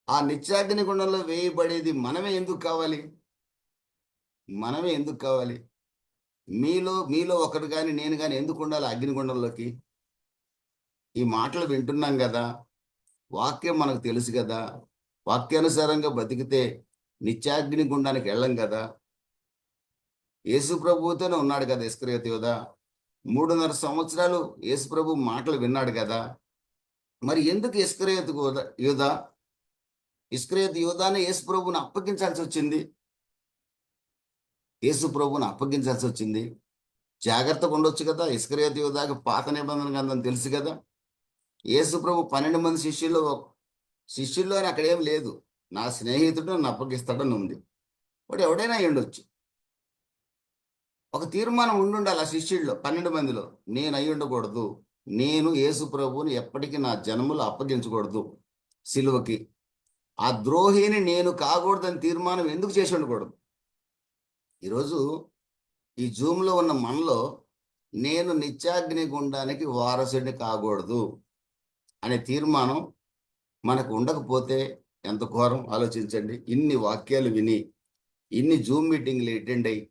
ఆ నిత్యాగ్ని గుండంలో వేయబడేది మనమే ఎందుకు కావాలి? మనమే ఎందుకు కావాలి? మీలో ఒకరు కానీ నేను కానీ ఎందుకు ఉండాలి అగ్నిగుండంలోకి? ఈ మాటలు వింటున్నాం కదా, వాక్యం మనకు తెలుసు కదా, వాక్యానుసారంగా బతికితే నిత్యాగ్ని గుండానికి వెళ్ళం కదా. యేసు ప్రభువుతోనే ఉన్నాడు కదా ఇస్కరియోతు యూదా. 3.5 సంవత్సరాలు యేసు ప్రభు మాటలు విన్నాడు కదా. మరి ఎందుకు ఇస్కరియోతు యూదానే యేసు ప్రభువుని అప్పగించాల్సి వచ్చింది? యేసు ప్రభువుని అప్పగించాల్సి వచ్చింది. జాగ్రత్తగా ఉండొచ్చు కదా. ఇస్కరియోతు యూదాకి పాత నిబంధన గ్రంథం తెలుసు కదా. యేసు ప్రభు 12 మంది శిష్యుల్లో అక్కడ ఏం లేదు, నా స్నేహితుడు నన్ను అప్పగిస్తాడని ఉంది. వాడు ఎవడైనా అయ్యుండొచ్చు. ఒక తీర్మానం ఉండాలి ఆ శిష్యుల్లో, 12 మందిలో. నేను అయి ఉండకూడదు, నేను యేసు ప్రభువుని ఎప్పటికీ నా జన్మలో అప్పగించకూడదు సిలువకి. ఆ ద్రోహిని నేను కాకూడదని తీర్మానం ఎందుకు చేసి ఉండకూడదు? ఈరోజు ఈ జూమ్లో ఉన్న మనలో నేను నిత్యాగ్ని గుండానికి వారసుడిని కాకూడదు అనే తీర్మానం మనకు ఉండకపోతే ఎంత ఘోరం ఆలోచించండి. ఇన్ని వాక్యాలు విని, ఇన్ని జూమ్ మీటింగ్లు అటెండ్ అయ్యి,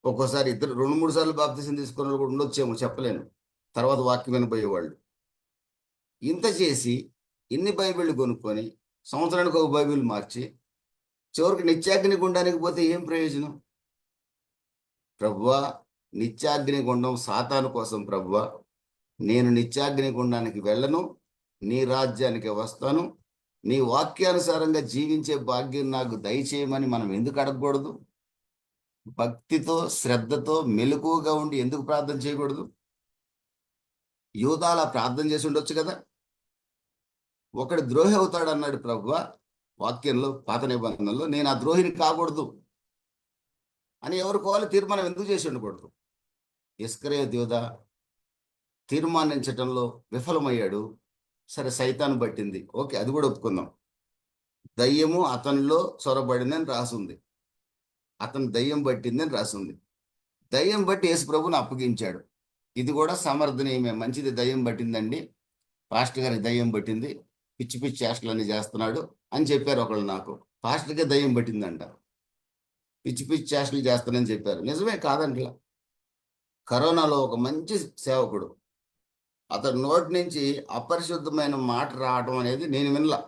ఒక్కోసారి 2-3 సార్లు బాప్తిసం తీసుకున్న వాళ్ళు కూడా ఉండొచ్చేమో, చెప్పలేను. తర్వాత వాక్యం వినబోయేవాళ్ళు. ఇంత చేసి ఇన్ని బైబిళ్ళు కొనుక్కొని సంవత్సరానికి ఒక బైబిల్ మార్చి చివరికి నిత్యాగ్ని గుండానికి పోతే ఏం ప్రయోజనం? ప్రభువా, నిత్యాగ్ని గుండం సాతాను కోసం ప్రభువా, నేను నిత్యాగ్నిగుండానికి వెళ్ళను, నీ రాజ్యానికి వస్తాను, నీ వాక్యానుసారంగా జీవించే భాగ్యం నాకు దయచేయమని మనం ఎందుకు అడగకూడదు? భక్తితో శ్రద్ధతో మెలకువగా ఉండి ఎందుకు ప్రార్థన చేయకూడదు? యూదా అలా ప్రార్థన చేసి ఉండొచ్చు కదా. ఒకడు ద్రోహి అవుతాడు అన్నాడు ప్రభువా వాక్యంలో, పాత నిబంధనలో. నేను ఆ ద్రోహిని కాకూడదు అని ఎవరికోవాలి తీర్మానం ఎందుకు చేసి ఉండకూడదు? ఇస్కరియోతు యూదా తీర్మానించటంలో విఫలమయ్యాడు. సరే, సైతాను పట్టింది, ఓకే, అది కూడా ఒప్పుకుందాం. దయ్యము అతనిలో చొరబడిందని రాసుంది, అతను దయ్యం పట్టిందని రాసుంది. దయ్యం బట్టి యేసు ప్రభుని అప్పగించాడు. ఇది కూడా సమర్థనీయమే. మంచిది, దయ్యం పట్టిందండి, పాస్టర్ గారికి దయ్యం పట్టింది, పిచ్చి పిచ్చి చేష్టలన్నీ చేస్తున్నాడు అని చెప్పారు ఒకళ్ళు నాకు. పాస్టర్కే దయ్యం పట్టిందంట, పిచ్చి పిచ్చి చేష్టలు చేస్తానని చెప్పారు. నిజమే, కాదంట్లా. కరోనాలో ఒక మంచి సేవకుడు, అతని నోటి నుంచి అపరిశుద్ధమైన మాట రావడం అనేది నేను వినలా.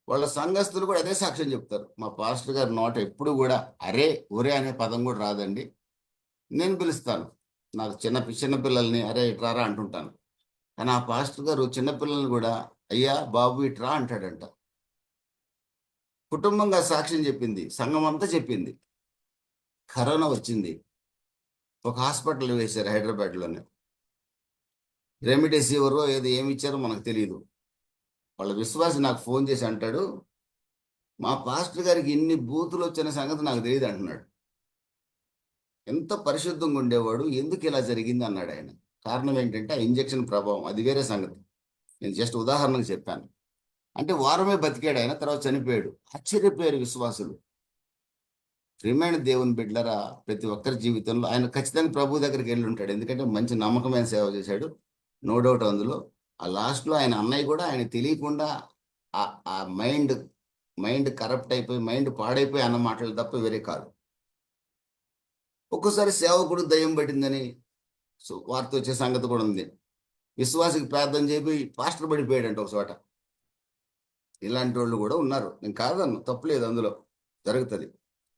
వాళ్ళ సంఘస్థులు కూడా అదే సాక్ష్యం చెప్తారు. మా పాస్టర్ గారి నోట ఎప్పుడు కూడా అరే ఒరే అనే పదం కూడా రాదండి. నేను పిలుస్తాను, నాకు చిన్నపిల్లల్ని అరే ఇట్రారా అంటుంటాను. కానీ ఆ పాస్టర్ గారు చిన్నపిల్లల్ని కూడా అయ్యా బాబు ఇట్రా అంటాడంట. కుటుంబంగా సాక్ష్యం చెప్పింది, సంఘం అంతా చెప్పింది. కరోనా వచ్చింది, ఒక హాస్పిటల్ వేశారు హైదరాబాద్లోనే. రెమిడెసివిర్ ఏదో ఏమి ఇచ్చారో మనకు తెలియదు. వాళ్ళ విశ్వాసి నాకు ఫోన్ చేసి అంటాడు, మా పాస్టర్ గారికి ఇన్ని బూతులు వచ్చిన సంగతి నాకు తెలియదు అంటున్నాడు. ఎంత పరిశుద్ధంగా ఉండేవాడు, ఎందుకు ఇలా జరిగింది అన్నాడు ఆయన. కారణం ఏంటంటే ఆ ఇంజెక్షన్ ప్రభావం, అది వేరే సంగతి. నేను జస్ట్ ఉదాహరణకు చెప్పాను. అంటే వారమే బతికాడు ఆయన, తర్వాత చనిపోయాడు. ఆశ్చర్యపోయారు విశ్వాసులు. ప్రియమైన దేవుని బిడ్డలరా, ప్రతి ఒక్కరి జీవితంలో ఆయన ఖచ్చితంగా ప్రభు దగ్గరికి వెళ్ళి ఉంటాడు. ఎందుకంటే మంచి నమ్మకమైన సేవ చేశాడు, నో డౌట్ అందులో. ఆ లాస్ట్లో ఆయన అన్నయ్య కూడా ఆయన తెలియకుండా ఆ మైండ్ కరప్ట్ అయిపోయి, మైండ్ పాడైపోయి అన్న మాటలు తప్ప వేరే కాదు. ఒక్కోసారి సేవకుడు దయ్యం పట్టిందని వార్త వచ్చే సంగతి కూడా ఉంది. విశ్వాసికి ప్రార్థన చేయి పాస్టర్ పడిపోయాడంట ఒక చోట. ఇలాంటి వాళ్ళు కూడా ఉన్నారు, నేను కాదన్ను, తప్పులేదు, అందులో జరుగుతుంది.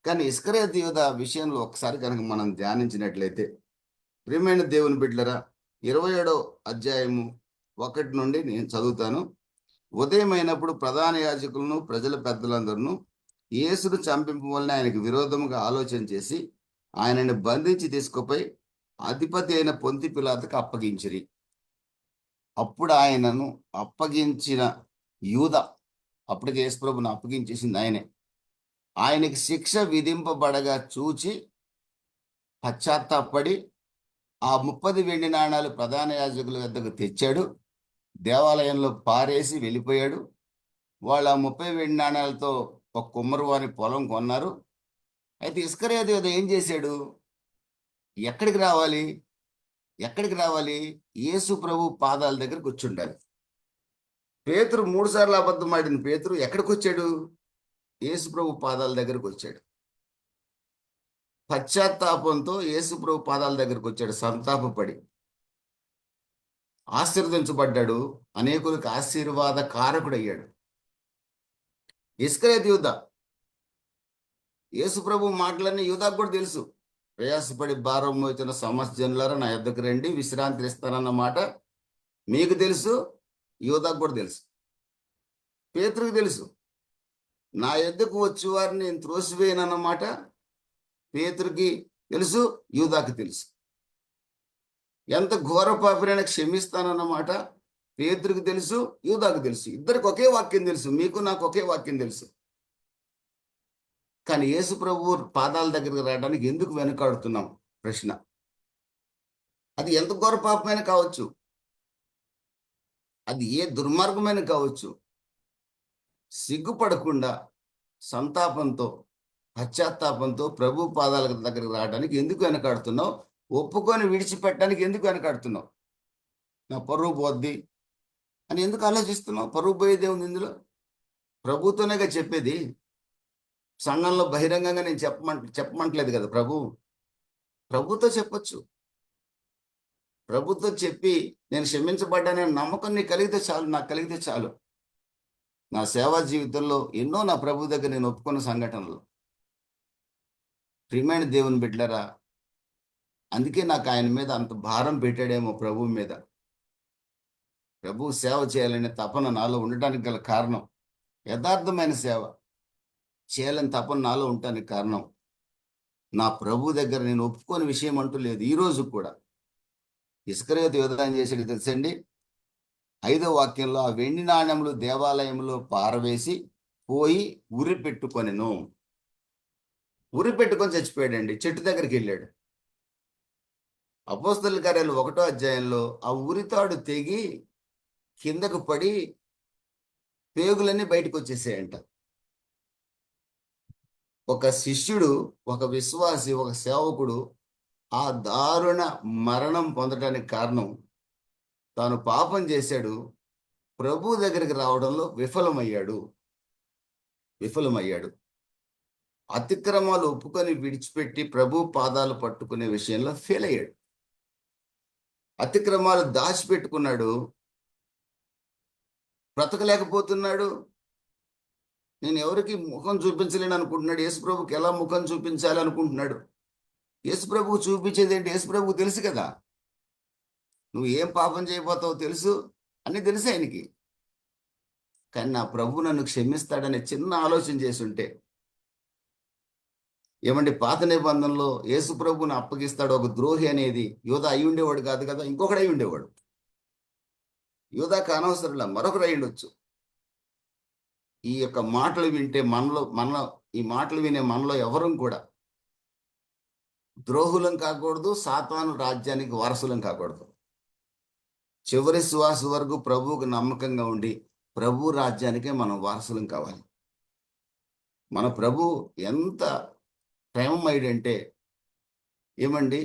కానీ ఇస్కరియోతు యూదా విషయంలో ఒకసారి కనుక మనం ధ్యానించినట్లయితే, ప్రియమైన దేవుని బిడ్డలరా, 27వ అధ్యాయము 1 నుండి నేను చదువుతాను. ఉదయం అయినప్పుడు ప్రధాన యాజకులను ప్రజల పెద్దలందరూ యేసును చంపింపవలన ఆయనకు విరోధముగా ఆలోచన చేసి ఆయనని బంధించి తీసుకుపోయి అధిపతి అయిన పొంతి పిలాతుకు అప్పగించిరి. అప్పుడు ఆయనను అప్పగించిన యూదా, అప్పటికి యేసు ప్రభుని అప్పగించేసింది ఆయనే, ఆయనకి శిక్ష విధింపబడగా చూచి పశ్చాత్తాపడి ఆ 30 వెండి నాణాలు ప్రధాన యాజకుల వద్దకు తెచ్చాడు. దేవాలయంలో పారేసి వెళ్ళిపోయాడు. వాళ్ళు ఆ 30 వెండి నాణాలతో ఒక కుమ్మరి వారి పొలం కొన్నారు. అయితే ఇస్కరియోతు యూదా ఏం చేశాడు? ఎక్కడికి రావాలి? యేసు ప్రభు పాదాల దగ్గర కూర్చుండాలి. పేతురు 3 సార్లు అబద్ధం ఆడిన పేతురు ఎక్కడికి వచ్చాడు? యేసు ప్రభు పాదాల దగ్గరకు వచ్చాడు. పశ్చాత్తాపంతో యేసు ప్రభు పాదాల దగ్గరకు వచ్చాడు, సంతాపపడి ఆశీర్వదించబడ్డాడు, అనేకులకు ఆశీర్వాద కారకుడయ్యాడు. ఇస్కరియోతు యూదా, యేసు ప్రభు మాటలన్నీ యూదాకు కూడా తెలుసు. ప్రయాసపడి భారం మోస్తున్న సమస్త జనులారా నా యొద్దకు రండి, విశ్రాంతి ఇస్తానన్న మాట మీకు తెలుసు, యూదాకు కూడా తెలుసు, పేతురుకు తెలుసు. నా యొద్దకు వచ్చి వారిని నేను త్రోసివేయనన్నమాట పేతురుకి తెలుసు, యూదాకు తెలుసు. ఎంత ఘోర పాపినైనా క్షమిస్తానన్నమాట పేతురుకు తెలుసు, యూదాకు తెలుసు. ఇద్దరికి ఒకే వాక్యం తెలుసు, మీకు నాకు ఒకే వాక్యం తెలుసు. కానీ యేసు ప్రభు పాదాల దగ్గరికి రావడానికి ఎందుకు వెనుకాడుతున్నాం? ప్రశ్న. అది ఎంత ఘోర పాపమైనా కావచ్చు, అది ఏ దుర్మార్గమైన కావచ్చు, సిగ్గుపడకుండా సంతాపంతో పశ్చాత్తాపంతో ప్రభు పాదాల దగ్గరికి రావడానికి ఎందుకు వెనకాడుతున్నావు? ఒప్పుకొని విడిచిపెట్టడానికి ఎందుకు వెనకాడుతున్నావు? నా పరువు పోద్ది అని ఎందుకు ఆలోచిస్తున్నావు? పరువు పోయేదే ఉంది ఇందులో. ప్రభుతోనేగా చెప్పేది, సంఘంలో బహిరంగంగా నేను చెప్పమంటలేదు కదా. ప్రభుతో చెప్పొచ్చు. ప్రభుతో చెప్పి నేను క్షమించబడ్డానే నమ్మకం నీకు కలిగితే చాలు, నాకు కలిగితే చాలు. నా సేవా జీవితంలో ఎన్నో నా ప్రభు దగ్గర నేను ఒప్పుకున్న సంఘటనలు. ప్రియమైన దేవుని బిడ్డలారా, అందుకే నాకు ఆయన మీద అంత భారం పెట్టాడేమో ప్రభు మీద. ప్రభు సేవ చేయాలనే తపన నాలో ఉండటానికి గల కారణం, యథార్థమైన సేవ చేయాలని తపన నాలో ఉండటానికి కారణం, నా ప్రభు దగ్గర నేను ఒప్పుకోని విషయం అంటూ లేదు ఈ రోజు కూడా. ఇస్కరియోతు యోధం చేసేది తెలుసండి, 5వ వాక్యంలో, ఆ వెండి నాణ్యములు దేవాలయంలో పారవేసి పోయి ఉరి పెట్టుకొనెను. ఉరి పెట్టుకొని చచ్చిపోయాడండి, చెట్టు దగ్గరికి వెళ్ళాడు. అపోస్తలుల కార్యాలు 1వ అధ్యాయంలో ఆ ఉరితాడు తెగి కిందకు పడి పేగులన్నీ బయటకు వచ్చేసాయంట. ఒక శిష్యుడు, ఒక విశ్వాసి, ఒక సేవకుడు ఆ దారుణ మరణం పొందడానికి కారణం, తాను పాపం చేశాడు, ప్రభు దగ్గరికి రావడంలో విఫలమయ్యాడు. అతిక్రమాలు ఒప్పుకొని విడిచిపెట్టి ప్రభు పాదాలు పట్టుకునే విషయంలో ఫెయిల్ అయ్యాడు. అతిక్రమాలు దాచిపెట్టుకున్నాడు, బ్రతకలేకపోతున్నాడు. నేను ఎవరికి ముఖం చూపించలేను అనుకుంటున్నాడు. యేసుప్రభుకి ఎలా ముఖం చూపించాలి అనుకుంటున్నాడు. యేసుప్రభువు చూపించేది ఏంటి? యేసుప్రభువు తెలుసు కదా, నువ్వు ఏం పాపం చేయబోతావో తెలుసు, అన్నీ తెలుసు ఆయనకి. కానీ నా ప్రభు నన్ను క్షమిస్తాడనే చిన్న ఆలోచన చేసి ఉంటే, ఏమండి, పాత నిబంధనలో యేసు ప్రభువుని అప్పగిస్తాడు ఒక ద్రోహి అనేది యోధా అయి ఉండేవాడు కాదు కదా, ఇంకొకడు అయి ఉండేవాడు. యోధాకు అనవసరంలా మరొకరు అయి ఉండొచ్చు. ఈ యొక్క మాటలు వింటే మనలో ఈ మాటలు వినే మనలో ఎవరూ కూడా ద్రోహులం కాకూడదు, సాతాను రాజ్యానికి వారసులం కాకూడదు. చివరి శ్వాస వరకు ప్రభువుకు నమ్మకంగా ఉండి ప్రభు రాజ్యానికే మనం వారసులం కావాలి. మన ప్రభు ఎంత ప్రేమమయుడంటే, ఏమండి,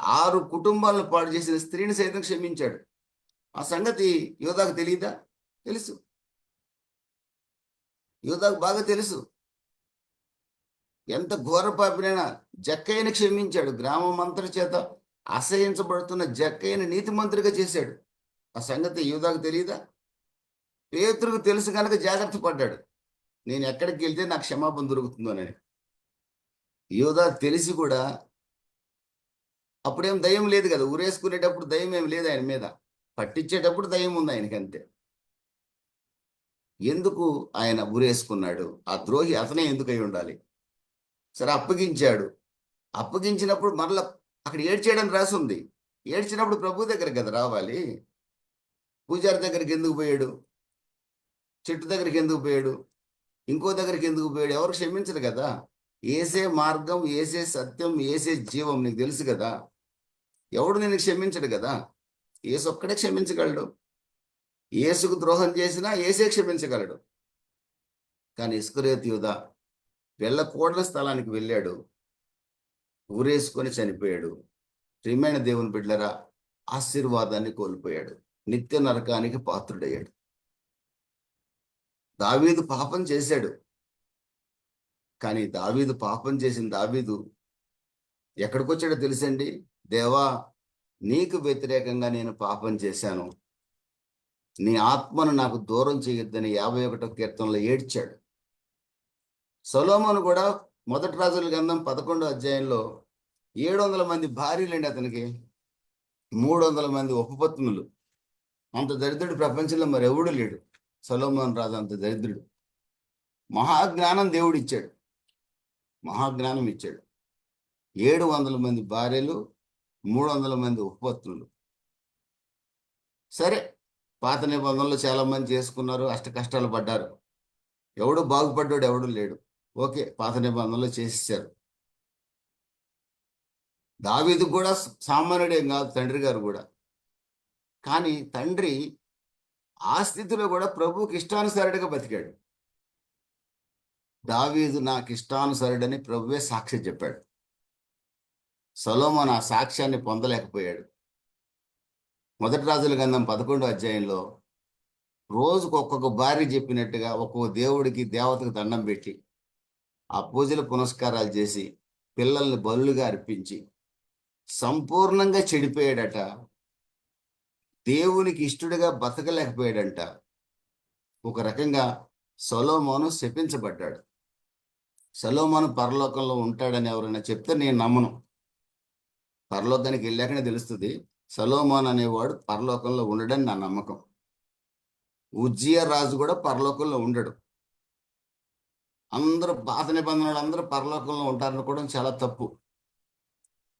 6 కుటుంబాలను పాడు చేసిన స్త్రీని సైతం క్షమించాడు. ఆ సంగతి యోధాకు తెలియదా? తెలుసు, యోధాకు బాగా తెలుసు. ఎంత ఘోర పాపినైనా జక్కయ్యని క్షమించాడు. గ్రామం అంతటి చేత అసహించబడుతున్న జక్కయ్యని నీతిమంతుడిగా చేశాడు. ఆ సంగతి యోధాకు తెలియదా? పేతురుకు తెలుసు కనుక జాగ్రత్త పడ్డాడు, నేను ఎక్కడికి వెళ్తే నాకు క్షమాపణ దొరుకుతుందోనని. యోధా తెలిసి కూడా అప్పుడేం దయ్యం లేదు కదా, ఊరేసుకునేటప్పుడు దయ్యం ఏం లేదు ఆయన మీద, పట్టించేటప్పుడు దయ్యం ఉంది ఆయనకి, అంతే. ఎందుకు ఆయన ఊరేసుకున్నాడు? ఆ ద్రోహి అతనే ఎందుకు అయి ఉండాలి? సరే, అప్పగించాడు. అప్పగించినప్పుడు మరలా అక్కడ ఏడ్చేయడానికి రాసి ఉంది. ఏడ్చినప్పుడు ప్రభు దగ్గరికి కదా రావాలి. పూజారి దగ్గరికి ఎందుకు పోయాడు? చెట్టు దగ్గరికి ఎందుకు పోయాడు? ఇంకో దగ్గరికి ఎందుకు పోయాడు? ఎవరు క్షమించరు కదా. ఏసే మార్గం, ఏసే సత్యం, ఏసే జీవం, నీకు తెలుసు కదా. ఎవడు నేను క్షమించడు కదా, ఏసు ఒక్కడే క్షమించగలడు. ఏసుకు ద్రోహం చేసినా ఏసే క్షమించగలడు. కానీ ఇస్కరియోతు యూదా వెళ్ళకూడని స్థలానికి వెళ్ళాడు, ఊరేసుకొని చనిపోయాడు. ప్రియమైన దేవుని బిడ్డలారా, ఆశీర్వాదాన్ని కోల్పోయాడు, నిత్య నరకానికి పాత్రుడయ్యాడు. దావీదు పాపం చేశాడు, కానీ పాపం చేసిన దావీదు ఎక్కడికి వచ్చాడో తెలుసండి? దేవా, నీకు వ్యతిరేకంగా నేను పాపం చేశాను, నీ ఆత్మను నాకు దూరం చేయొద్దని 51వ కీర్తనలో ఏడ్చాడు. సొలొమోను కూడా 1 రాజుల గ్రంథం 11వ అధ్యాయంలో 700 మంది భార్యలండి అతనికి, 300 మంది ఉపపత్నులు. అంత దరిద్రుడు ప్రపంచంలో మరెవడు లేడు. సొలొమోను రాజు అంత దరిద్రుడు. మహాజ్ఞానం దేవుడు ఇచ్చాడు, మహాజ్ఞానం ఇచ్చాడు. 700 మంది భార్యలు, 300 మంది ఉపపత్నులు. సరే, పాత నిబంధనలు చాలా మంది చేసుకున్నారు, అష్ట కష్టాలు పడ్డారు, ఎవడు బాగుపడ్డాడు ఎవడు లేడు. ఓకే, పాత నిబంధనలు చేసేసారు. దావీదు కూడా సామాన్యుడేం కాదు, తండ్రి గారు కూడా. కానీ తండ్రి ఆ స్థితిలో కూడా ప్రభువుకి ఇష్టానుసారుడిగా బతికాడు. దావీదు నాకు ఇష్టానుసారుడని ప్రభువే సాక్ష్యం చెప్పాడు. సొలొమోను ఆ సాక్ష్యాన్ని పొందలేకపోయాడు. 1 రాజుల గ్రంథం 11వ అధ్యాయంలో రోజుకు ఒక్కొక్క భార్య చెప్పినట్టుగా ఒక్కొక్క దేవుడికి, దేవతకు దండం పెట్టి ఆ పూజలు పునస్కారాలు చేసి పిల్లల్ని బలులుగా అర్పించి సంపూర్ణంగా చెడిపోయాడట. దేవునికి ఇష్టడుగా బతకలేకపోయాడంట. ఒక రకంగా సొలొమోను శపించబడ్డాడు. సొలొమోను పరలోకంలో ఉంటాడని ఎవరైనా చెప్తే నేను నమ్మను. పరలోకానికి వెళ్ళాకనే తెలుస్తుంది. సొలొమోన్ అనేవాడు పరలోకంలో ఉండడని నా నమ్మకం. ఉజ్జియా రాజు కూడా పరలోకంలో ఉండడు. అందరూ పాత నిబంధనలు అందరూ పరలోకంలో ఉంటారనుకోవడం చాలా తప్పు.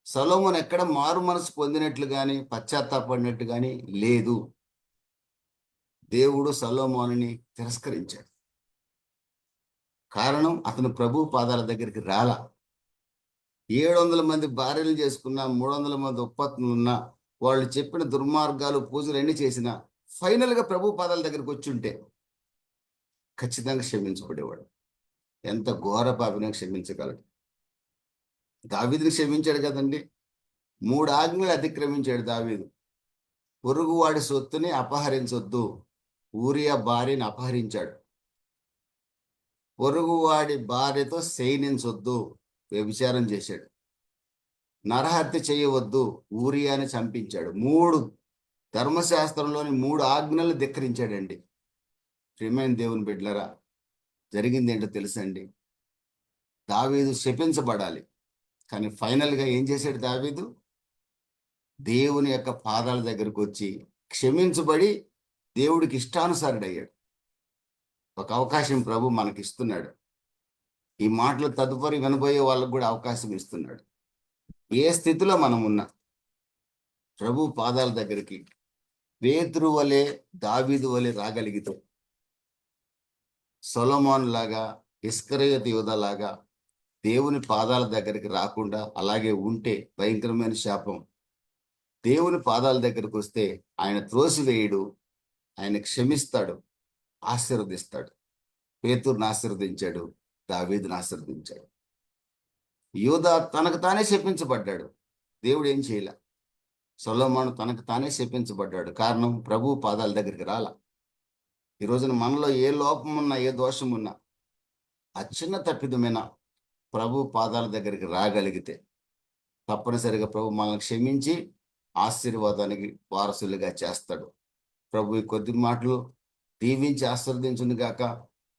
సొలొమోన్ ఎక్కడ మారు మనసు పొందినట్లు కానీ పశ్చాత్తాపడినట్టు కానీ లేదు. దేవుడు సొలొమోనుని తిరస్కరించాడు. కారణం, అతను ప్రభు పాదాల దగ్గరికి రాలా. 700 మంది భార్యలు చేసుకున్నా, 300 మంది ఉపపత్నులు ఉన్నా, వాళ్ళు చెప్పిన దుర్మార్గాలు పూజలు ఎన్ని చేసినా ఫైనల్గా ప్రభు పాదాల దగ్గరికి వచ్చి ఉంటే ఖచ్చితంగా క్షమించబడేవాడు. ఎంత ఘోర పాపిని క్షమించగలడు. దావీదుని క్షమించాడు కదండి. 3 ఆజ్ఞలు అతిక్రమించాడు దావీదు. పొరుగువాడి సొత్తుని అపహరించొద్దు. ఊరియా భార్యని అపహరించాడు. పొరుగువాడి భార్యతో శయనించొద్దు, వ్యభిచారం చేశాడు. నరహత్య చేయవద్దు, ఊరియాని చంపించాడు. 3 ధర్మశాస్త్రంలోని 3 ఆజ్ఞలు ధిక్కరించాడండి. ప్రియమైన దేవుని బిడ్డలారా, జరిగింది ఏంటో తెలుసండి. దావీదు శపించబడాలి, కానీ ఫైనల్గా ఏం చేశాడు దావీదు? దేవుని యొక్క పాదాల దగ్గరకు వచ్చి క్షమించబడి దేవుడికి ఇష్టానుసారుడయ్యాడు. ఒక అవకాశం ప్రభు మనకిస్తున్నాడు. ఈ మాటలు తదుపరి వినబోయే వాళ్ళకు కూడా అవకాశం ఇస్తున్నాడు. ఏ స్థితిలో మనం ఉన్నా ప్రభు పాదాల దగ్గరికి పేతురు వలె, దావీదు వలె రాగలిగితే, సొలొమోన్ లాగా, ఇస్కరియోతు యూదా లాగా దేవుని పాదాల దగ్గరికి రాకుండా అలాగే ఉంటే భయంకరమైన శాపం. దేవుని పాదాల దగ్గరికి వస్తే ఆయన త్రోసివేయుడు, ఆయన క్షమిస్తాడు, ఆశీర్వదిస్తాడు. పేతురుని ఆశీర్వదించాడు, దావీదుని ఆశీర్వదించాడు. యూదా తనకు తానే శపించబడ్డాడు, దేవుడు ఏం చేయలే. సొలొమోను తనకు తానే శపించబడ్డాడు. కారణం, ప్రభు పాదాల దగ్గరికి రాల. ఈ రోజున మనలో ఏ లోపం ఉన్నా, ఏ దోషం ఉన్నా, ఆ చిన్న తప్పిదమైన ప్రభు పాదాల దగ్గరికి రాగలిగితే తప్పనిసరిగా ప్రభు మనల్ని క్షమించి ఆశీర్వాదానికి వారసులుగా చేస్తాడు. ప్రభు ఈ కొద్ది మాటలు దీవించి ఆశీర్వదించును గాక.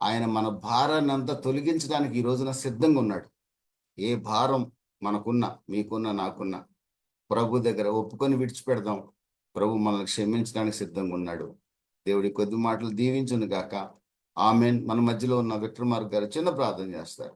ఆయన మన భారాన్ని అంతా తొలగించడానికి ఈ రోజున సిద్ధంగా ఉన్నాడు. ఏ భారం మనకున్నా, మీకున్నా, నాకున్నా ప్రభు దగ్గర ఒప్పుకొని విడిచిపెడదాం. ప్రభు మనల్ని క్షమించడానికి సిద్ధంగా ఉన్నాడు. దేవుడి కొద్ది మాటలు దీవించును గాక. ఆమెన్. మన మధ్యలో ఉన్న విక్రమార్క గారు చిన్న ప్రార్థన చేస్తారు.